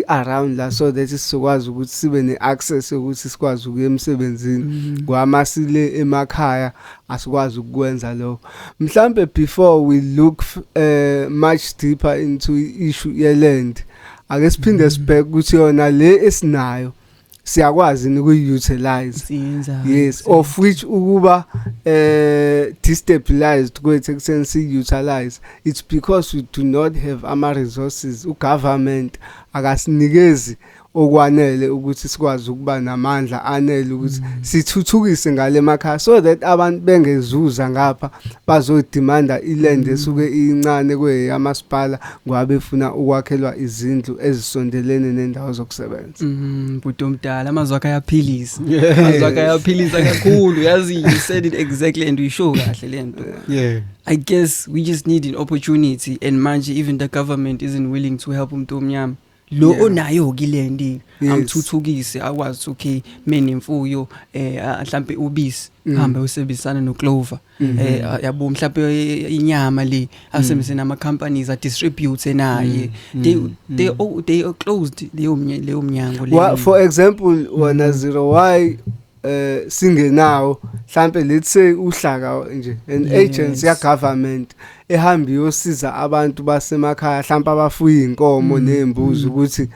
around la so that sizokwazi ukuthi sibe neaccess ukuthi sikwazi ukuya emsebenzini kwamasile emakhaya asikwazi ukwenza lokho mhlambe before we look much deeper into issue yeland ake siphinde sibheke ukuthi yona le esinayo siyakwazi ukuyi-utilize yes of which ukuba destabilized kwethu ekutheni siyi-utilize it's because we do not have ama-resources ugovernment akasinikezi okwanele ukuthi sikwazi ukuba namandla anele ukuthi sithuthukise ngale makhaya so that abantu bengezuza ngapha bazodimanda iland esuke incane kweyamasipala ngoba befuna ukwakhelwa izindlu ezisondelene nendawo zokusebenza buto mdala amazwi akhe ayaphilisa amazwi akhe ayaphilisa kakhulu yazi you said it exactly and we show kahle lento I guess we just need an opportunity and manje even the government isn't willing to help umuntu omnyama lo onayo kilendi amthuthukise akwazi okay mina imfuyo mhlambe ubisi hamba usebenzisana noClover yabo mhlambe inyama le asebenzisana nama companies a distribute naye they are closed leyo mnyango le for example wana 0y singenawo mhlambe let's say uhlaka nje an agency ya government ehamba yosiza abantu basemakhaya mhlambe abafuya inkomo nezimbuzi ukuthi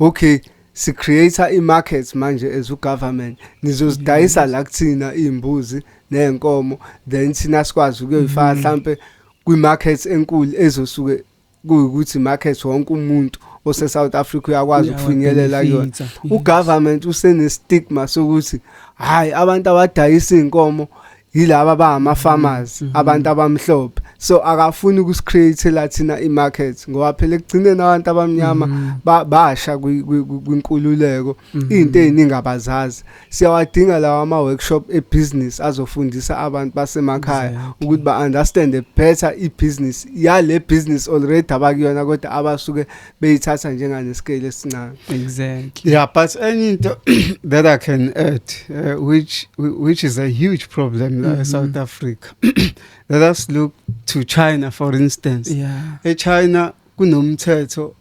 okay si create a market manje as ugovernment nizozidayisa la kuthina izimbuzi nenkomo then thina sikwazi ukuyifaka mhlambe kwi markets enkulu ezosuke kuyukuthi market wonke umuntu ose South Africa uyakwazi ukufinyelela yona ugovernment usene stigma sokuthi hayi abantu abadayisa inkomo yilaba abama farmers abantu abamhlophe so akafuni ukucreate lathina imarket ngoba phela ekugcineni abantu abamnyama basha kwinkululeko into eziningi abazazi siyawadinga lawa ama workshop ebusiness azofundisa abantu basemakhaya ukuthi ba understand better ibusiness yale business already abakuyona kodwa abasuke beyithatha njengane scale esincane exactly yeah but anything that I can add which is a huge problem South Africa let us look to China for instance eChina kunomthetho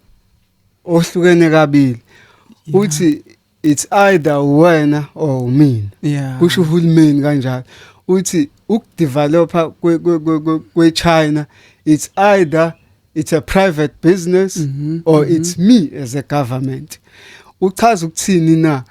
ohlukene kabili uthi it's either wena or mina kusho uhulumeni kanjalo uthi ukudevelopa kweChina it's either it's a private business or it's me as a government uchaza ukuthini na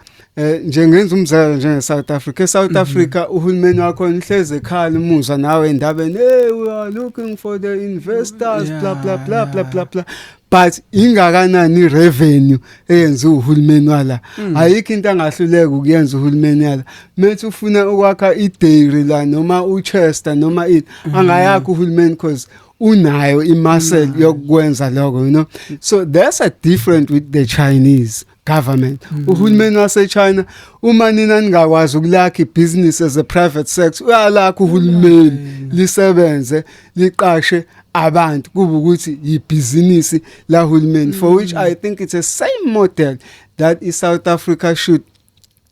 njengenza umzekelo njenge South Africa South Africa uhulumeni wakho nihleze ekhala umuzwa nawe endabeni hey we are looking for the investors blah blah blah blah blah blah but ingakanani revenue eyenza uhulumeni wala ayikho into angahluleka ukuyenza uhulumeni yala methi ufuna ukwakha idairy la noma uChester noma angayakho uhulumeni because unayo imuscle yokwenza lokho you know so there's a different with the Chinese government uhulumeni waseChina uma nina ningakwazi ukulakha ibusiness as a private sector uyalakha uhulumeni lisebenze liqashe abantu kuba ukuthi ibhizinisi la hulumeni for which I think it's the same model that South Africa should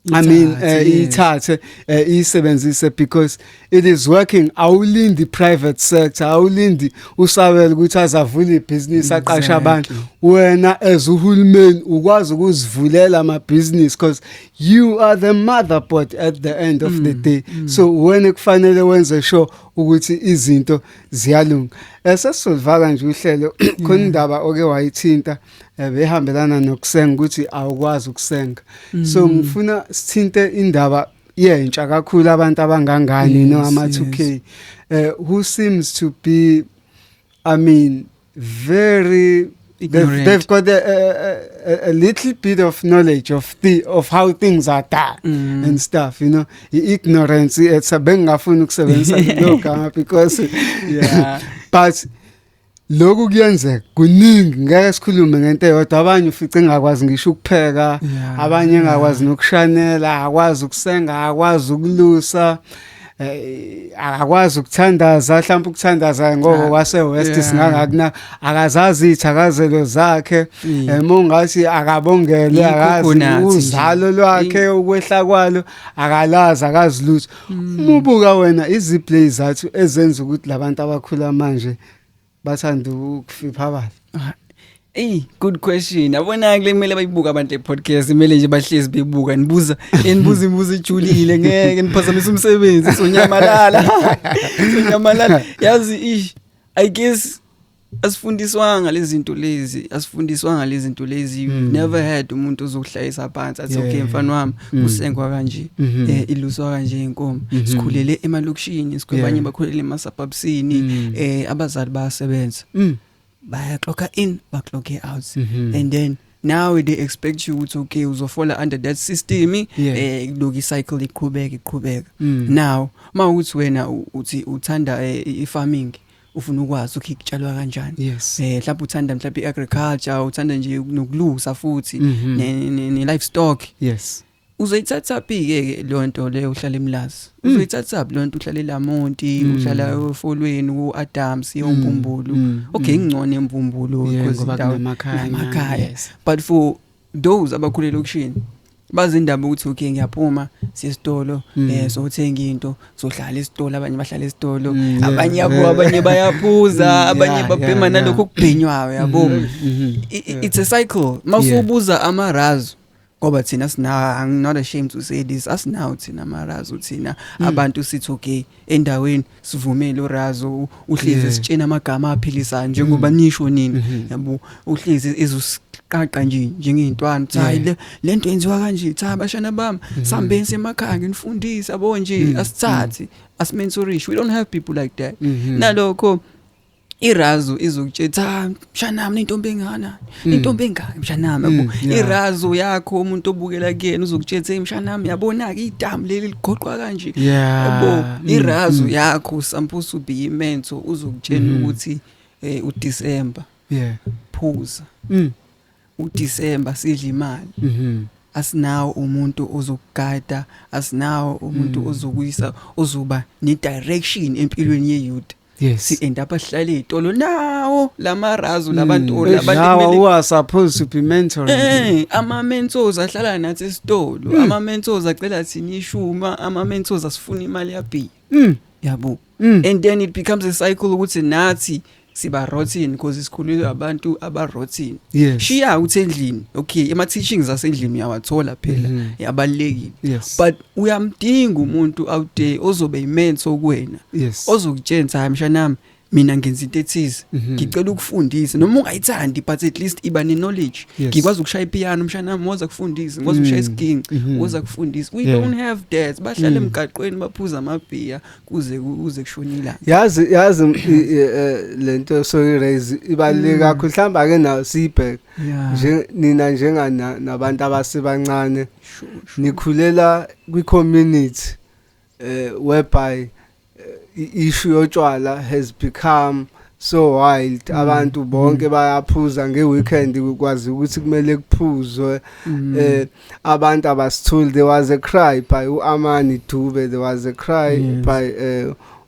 ithathe isebenzise because it is working awulindi private sector awulindi usabela ukuthi azavula ibusiness aqasha abantu wena as uhulumeni ukwazi ukuzivulela ama business because you are the motherboard at the end of the day so when kufanele wenze sure ukuthi izinto ziyalunga sesisolvala nje uhlelo khona indaba oke wayithinta behambelana nokusenga ukuthi awukwazi ukusenga so ngifuna sithinte indaba yentsha kakhulu abantu abangangani no ama 2K who seems to be very they've got a little bit of knowledge of how things are done and stuff you know ignorance it's a bengafuna ukusebenzisa lokho because but lokhu kuyenzeka kuningi ngeke sikhulume ngento eyodwa abanye ufice engakwazi ngisho ukupheka abanye engakwazi nokushanela akwazi ukusenga akwazi ukulusa akakwazi ukuthandaza mhlawumbe ukuthandaza ngoba kwase West singangakuna akazazi ithakazelo zakhe mongathi akabongele akazi uzalo lwakhe ukwehla kwalo akalazi akazi lutho umubuka wena iziplay zathu ezenza ukuthi labantu abakhula manje bathanda ukufipha abali. Good question. Abona kule kumele bayibuka abantu le podcast imele nje bahlezi bebuka nibuza imibuzo ejulile ngeke niphazamise umsebenzi sonyamalala. Sonyamalala yazi I guess asifundiswanga lezi zinto lezi you never had umuntu ozokuhlayisa phansi athi okay mfana wami usengwa kanje iluswa kanje inkomo sikhulele emalokishini sikwabanye bakhulele emasabhabsini abazali bayasebenza bayaclocka in baclocke out and then now they expect you to okay uzofola under that system loki cycle iqhubeka now mawuthi wena uthi uthanda i-farming ufuna ukwazi ukitshalwa kanjani mhlawumbe uthanda mhlawumbe i-agriculture uthanda nje nokulusa futhi ne livestock uzoyithatha ke le nto le uhlala eMlazi uzoyithatha le nto uhlala eLamonti uhlala efolweni uAdams eMpumbulu okay ngcono eMpumbulu because indawo emakhaya but for those abakhulele lokishini bazi indaba ukuthi okay ngiyaphuma siyesitolo sothenga into sohlala esitolo abanye bahlala esitolo abanye bayaphuza abanye babhema nalokho kubhenywayo yabo it's a cycle mawusubuza amarazu ngoba thina sina I'm not ashamed to say this as now thina amarazu thina abantu sithi okay endaweni sivumele urazo uhlezi sitshena amagama aphilisayo njengoba nisho nini yabo uhlezi ezusiqaqa nje njengeyintwana hayi lento yenziwa kanje cha bashana bami sambenze emakhaya nginifundisa yabo nje asithathi asimentorishe we don't have people like that nalokho irazo izokutshela mshanami intombi engana intombi engaka mshanami yabo irazo yakho umuntu obukela kuyena uzokutshela mshanami yabona ke idamu leli ligoqwa kanje yabo irazo yakho sampusu to be immense uzokutshela ukuthi uDecember phuza uDecember sidla imali asinawo umuntu ozokuguida asinawo umuntu ozokuyisa ozoba ne direction empilweni yeyouth si end up ahlala ezitolo nawo lamarazu labantu labantu who are supposed to be mentoring ama mentors ahlala nathi esitolo ama mentors acela thina ishuma ama mentors asifuna imali yabi yabo and then it becomes a cycle ukuthi nathi siba routine because isikhulile abantu aba routine shiya uthi endlini okay ema teachings asendlini uyawathola phela yabalekile but uyamdinga umuntu out there ozobe imentor kuwena ozokutshela hayi mshanami mina ngenza into ethize ngicela ukufundisa noma ungayithandi but at least iba ne knowledge ngikwazi ukushaya ipiano mshanami woza kufundisa ngikwazi ukushaya isiginci woza kufundisa we don't have that bahlala emgaqweni baphuza amabhiya kuze kushonila yazi lento so raise ibaleke kakhulu mhlamba ake nawo sibheke nje nina njengana nabantu abasebancane nikhulela kwi community whereby issue yotshwala has become so wild abantu bonke bayaphuza ngeweekend ukwazi ukuthi kumele kuphuzwe abantu abasithuli there was a cry by uAmani Dube there was a cry by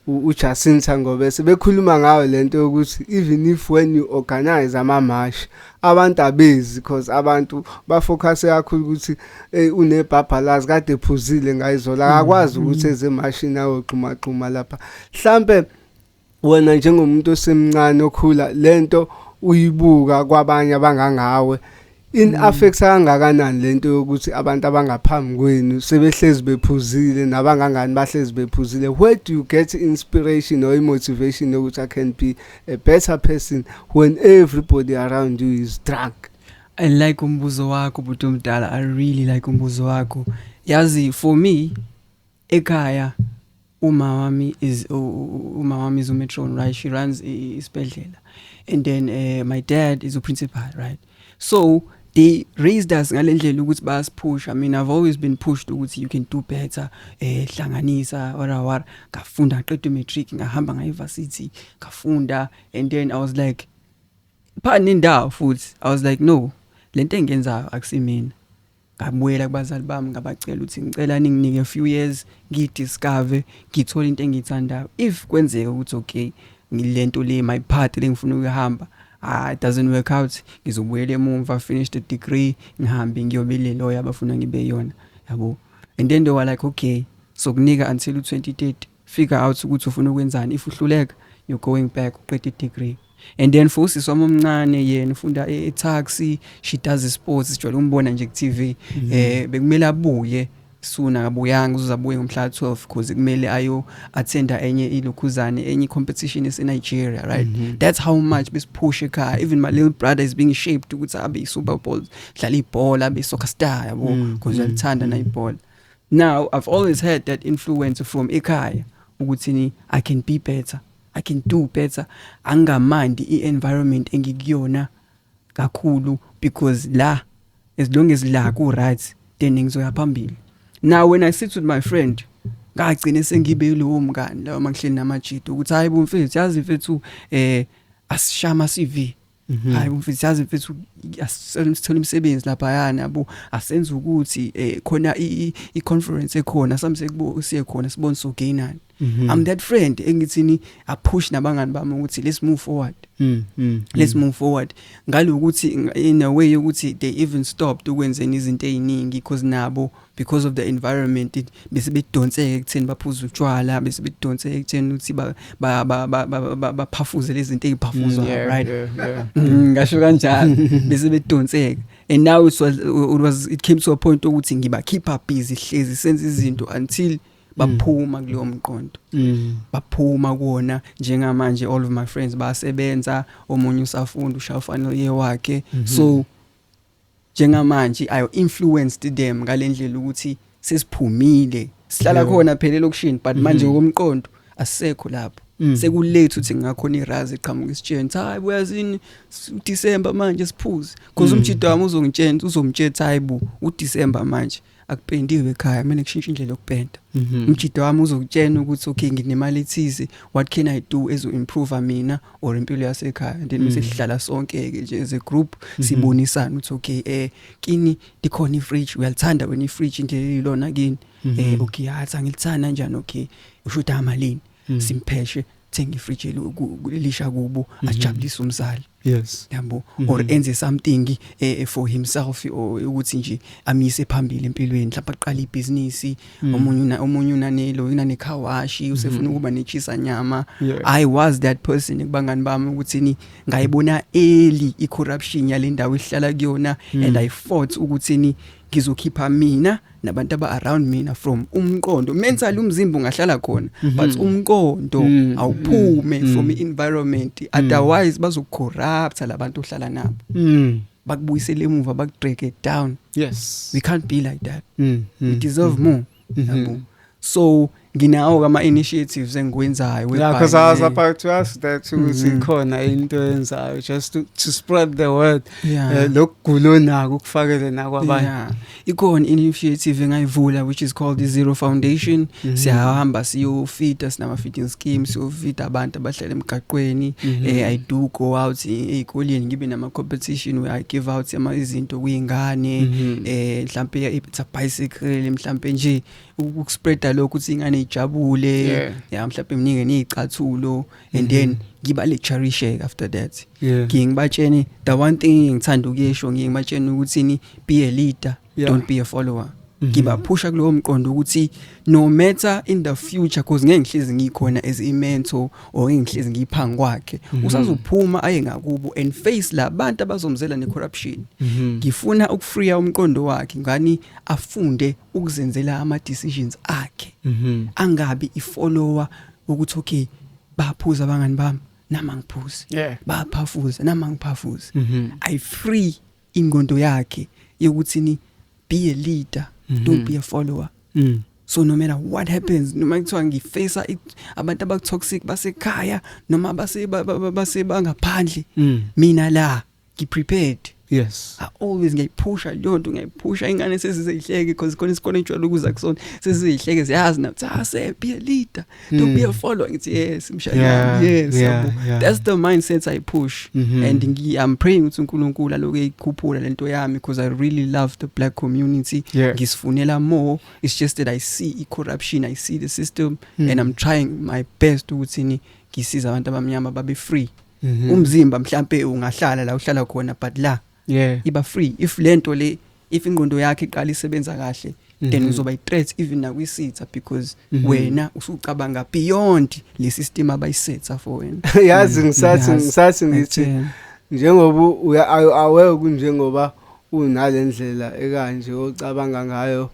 uJacinta ngoba sebekhuluma ngayo lento yokuthi even if when you organize ama-march abantu abezi because abantu bafocus kakhulu ukuthi unebhabhalazi kade ephuzile ngayizola akakwazi ukuthi ezemashini awo xuma lapha mhlambe wena njengomuntu osemncane okhula lento uyibuka kwabanye abangangawe in affects kangakanani lento yokuthi abantu abangaphambi kwenu sebehlezi bephuzile nabangangani bahlezi bephuzile where do you get inspiration or motivation ukuthi I can be a better person when everybody around you is drunk? I like umbuzo wakho buthi umdala I really like umbuzo wakho yazi for me ekhaya umama is a matron right she runs isibhedlela and then my dad is a principal right so they raised us ngalendlela ukuthi basipusha I mean I've always been pushed ukuthi you can do better hlanganisa wara ngafunda ngaqeda matric ngahamba ngayiversity ngafunda and then I was like phani indawo futhi I was like no lento engenza akusimina ngabuyela kubazali bami ngabacela ukuthi ngicela ninginike a few years ngidiscover ngithola into engiyithandayo if kwenzeka ukuthi okay ngilento le my path lengifuna ukuyahamba it doesn't work out ngizobuyela emumva finish the degree ngihambe ngiyobele lawyer abafuna ngibe yona yabo and then they were like okay so kunika until 2030 figure out ukuthi ufuna ukwenzani if uhluleka you're going back uqeda degree and then futhi swami omncane yena ufunda e-taxi she does sports sijwayele umbona nje ku TV bekumele abuye suna kabuyanga uzabuye ngomhla 12 because kumele ayo attenda enye ilokhuzane enye competition is in Nigeria right that's how much besipush ekhaya even my little brother is being shaped ukuthi abe Super Bowl dlala ibhola abe soccer star yabo because uyalithanda na ibhola. Now I've always had that influence from ekhaya ukuthi I can be better, I can do better, angamandi i-environment engikuyona kakhulu because la as long as la ku right then ngizoya phambili. Now when I sit with my friend ngagcina sengibe lo mngani lawa mangihleli namajito ukuthi hayi bomfethu yazi mfethu asishama CV hayi bomfethu yazi mfethu asithola imisebenzi lapha yana yabo asenza ukuthi khona i-conference ekhona samsekubo siye khona sibone so gainani. I'm that friend engithini a push nabangani bami ukuthi let's move forward. Let's move forward ngalokuthi in a way ukuthi they even stopped ukwenzeni izinto eziningi because nabo because of the environment bese bedonseke ekutheni baphuza utshwala bese bedonseke ekutheni ukuthi baphafuze lezi zinto eziphafuzwa right ngasho kanjalo bese bedonseke and now it came to a point ukuthi ngiba keep up busy hlezi senze izinto until baphuma kuleyo mqondo baphuma kuona njengamanje all of my friends basebenza omunye usafunda ushaya final year wakhe so njengamanje I influenced them ngalendlela ukuthi sesiphumile sihlala khona phela lokushini but manje ngokomqondo asekho lapho sekulate ukuthi ngakhona irazi eqhamuka isitsheni hayi uyazini uDecember manje siphuze because umjito wami uzongitshela uzomtshela hayi bu uDecember manje akupendiwe ekhaya mina kushintsha indlela yokupenda umjito wami uzokutshela ukuthi okay nginemali ethize what can I do ezo improve mina or impilo yasekhaya and then bese sihlala sonke ke nje as a group sibonisana ukuthi okay kini likhona ifridge uyalithanda wena ifridge indlela ilona kini okay yathi angilithanda kanjani okay ushuda amalini simpheshe thenga ifridge elisha kubo ajabulisa umzali yes yabo or enze something for himself or ukuthi nje amise phambili empilweni mhlawumbe aqala ibusiness omunye unane car wash usefuna ukuba nechisa nyama I was that person ekubangani bami ukuthi ngayibona early i-corruption yale ndawo ihlala kuyona and I fought ukuthi ngizokhipha mina nabantu around mina from umqondo mentally umzimba ungahlala khona but umqondo awuphume from environment otherwise bazocorrupt labantu ohlala nabo bakubuyisela emuva bakubreak it down. Yes, we can't be like that. We deserve more. So nginawo kama initiatives engikwenzayo yeah because I was about to ask that ukuthi khona into yenzayo just to spread the word lokugulo nako ukufakele nakwabanye ikhona initiative engayivula which is called the Zero Foundation. Siyahamba siyofeed sinama feeding schemes siyofeed abantu abahlala emgaqweni. I do go out ezikoleni ngibe nama competition where I give out izinto kuyingane mhlambe it's a bicycle mhlambe nje ukuspreada lokho ukuthi ingane ijabule mhlambe mningi nezicathulo and then ngiba lecture after that ngibatshene the one thing ngithanda ukuyesho ngibatshene ukuthi be a leader don't be a follower. Ngiba pusha kulo mqondo ukuthi no matter in the future because ngeke ngihlezi ngikhona as a mentor or ngihlezi ngiphanga kwakhe usazophuma aye ngakubo and face labantu abazomzela necorruption. Ngifuna ukufree umqondo wakhe ngani afunde ukuzenzela ama decisions akhe angabi ifollower ukuthi okay baphuza abangani bami nama ngiphuze baphafuza nama ngiphafuze. I free ingqondo yakhe yokuthi be a leader, don't be a follower. So no matter what happens, noma kuthiwa ngifacea abantu abatoxic basekhaya noma base bangaphandle mina la ngiprepared Yes. I always ngiyayiphusha lonto ngiyayiphusha ingane sezizihleke because khona isikole ejwayele ukuza kusona sezizihleke ziyazi nathi say be a leader don't be a follower ngithi yes mshayami yes yabo that's the mindset I push and I'm praying ukuthi uNkulunkulu aloku eyikhuphula lento yami because I really love the black community ngisifunela more it's just that I see corruption I see the system and I'm trying my best ukuthi ngisiza abantu abamnyama babe free umzimba mhlambe ungahlala la uhlala khona but la iba free if lento le if ingqondo yakhe iqala isebenza kahle then uzoba i-threat even nakwisitha because wena usucabanga beyond le system abayisetha for wena yazi ngisathi ngithi njengoba aware kunjengoba unalendlela ekanje ocabanga ngayo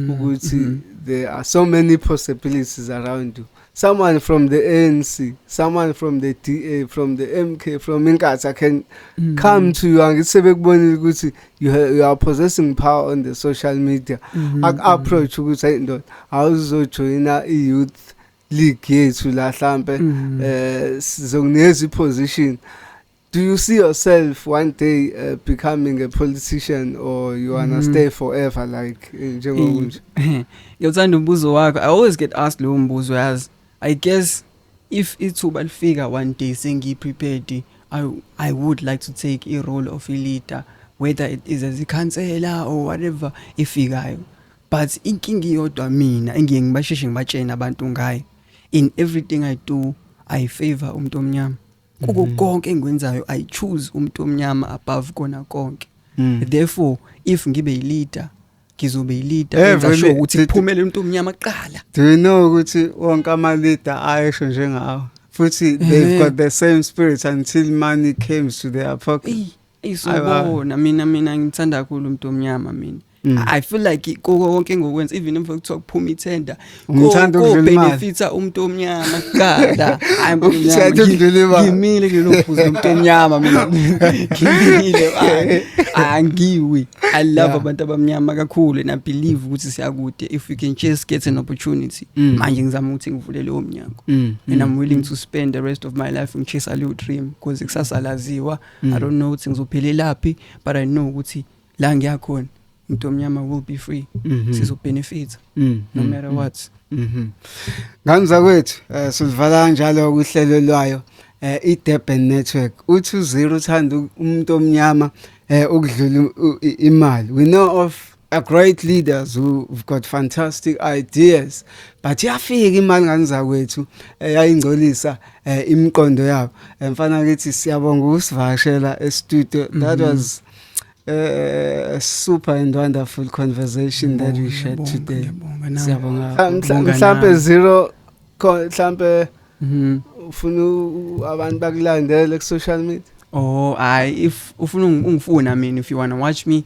ukuthi there are so many possibilities around you. Someone from the ANC, someone from the DA, from the MK, from Inkatha can come to you and sebekubonile ukuthi you are possessing power on the social media. Approach ukuthi ndoda awuzojoina i-youth league yethu la mhlambe sizokunikeza i-position. Do you see yourself one day becoming a politician or you wanna stay forever like njengokunje? Ngiyawuthanda umbuzo wakho. I always get asked lo mbuzo yazi. I guess if ithuba lifika one day sengiprepared I would like to take a role of a leader whether it is as a councillor or whatever ifikayo. But inkinga iyodwa mina engiye ngibasheshe ngibatshena abantu ngayo. In everything I do I favor umuntu omnyama. Kuko konke engikwenzayo I choose umuntu omnyama above kona konke. Therefore if ngibe a leader ngizobe i-leader ngisho ukuthi iphumele umuntu omnyama qala. Do you know ukuthi wonke ama leader ayesho njengawo futhi they've got the same spirit until money comes to their pocket. Isibona mina ngithanda kakhulu umuntu omnyama mina. I feel like konke ngokwenza even if kuthiwa kuphuma ithenda go benefita umuntu omnyama qala ngimile kulokhuza umuntu omnyama mina ngimile angiwi I love abantu abamnyama kakhulu and I believe ukuthi siyakude if we can just get an opportunity manje ngizama ukuthi ngivule leyo mnyango and I'm willing to spend the rest of my life ngchase a little dream because ikusasa laziwa I don't know ukuthi ngizophelela laphi but I know ukuthi la ngiyakhona umuntu omnyama will be free sizo benefit no matter what. Nganza kwethu sivala kanjalo ukuhlelo lwayo iDurban Network u20 uthanda umuntu omnyama ukudlula imali. We know of great leaders who've got fantastic ideas but yafika imali nganza kwethu yayingcolisa imiqondo yabo. Mfana kithi siyabonga ukusivakashela e-studio. That was a super and wonderful conversation that we shared today. Siyabonga. Mhlambe zero mhlambe ufuna abantu bakulandele ku social media. Oh if ufuna ungifuna mina if you want to watch me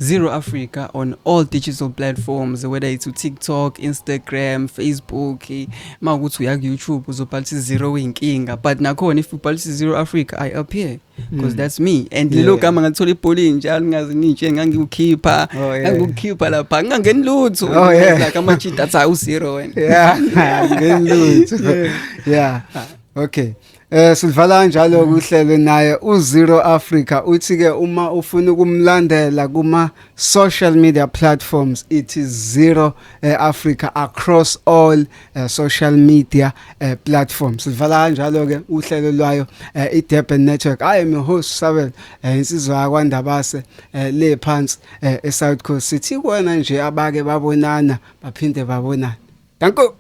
Zero Africa on all digital platforms whether it's TikTok, Instagram, Facebook mawukuthi uya ku YouTube uzobhalisa Zero inkinga but nakhona if ubhalisa Zero Africa I appear because that's me and lelo gama ngathola ibhola njalo ngazi nitshe ngangikukhipha ngikukhipha lapha ngangeni lutho like amachita athi u0 wena ngeni lutho okay. Sivala njalo kuhlelo naye u0 Africa uthi ke uma ufuna ukumlandela kuma social media platforms it is 0 Africa across all social media platforms. Sivala njalo ke uhlelo lwayo iDurban Network. I am your host Sabel insizwa yakwandabase le phansi eSouth Coast City kona nje abake babonana baphinde babonana. Danko.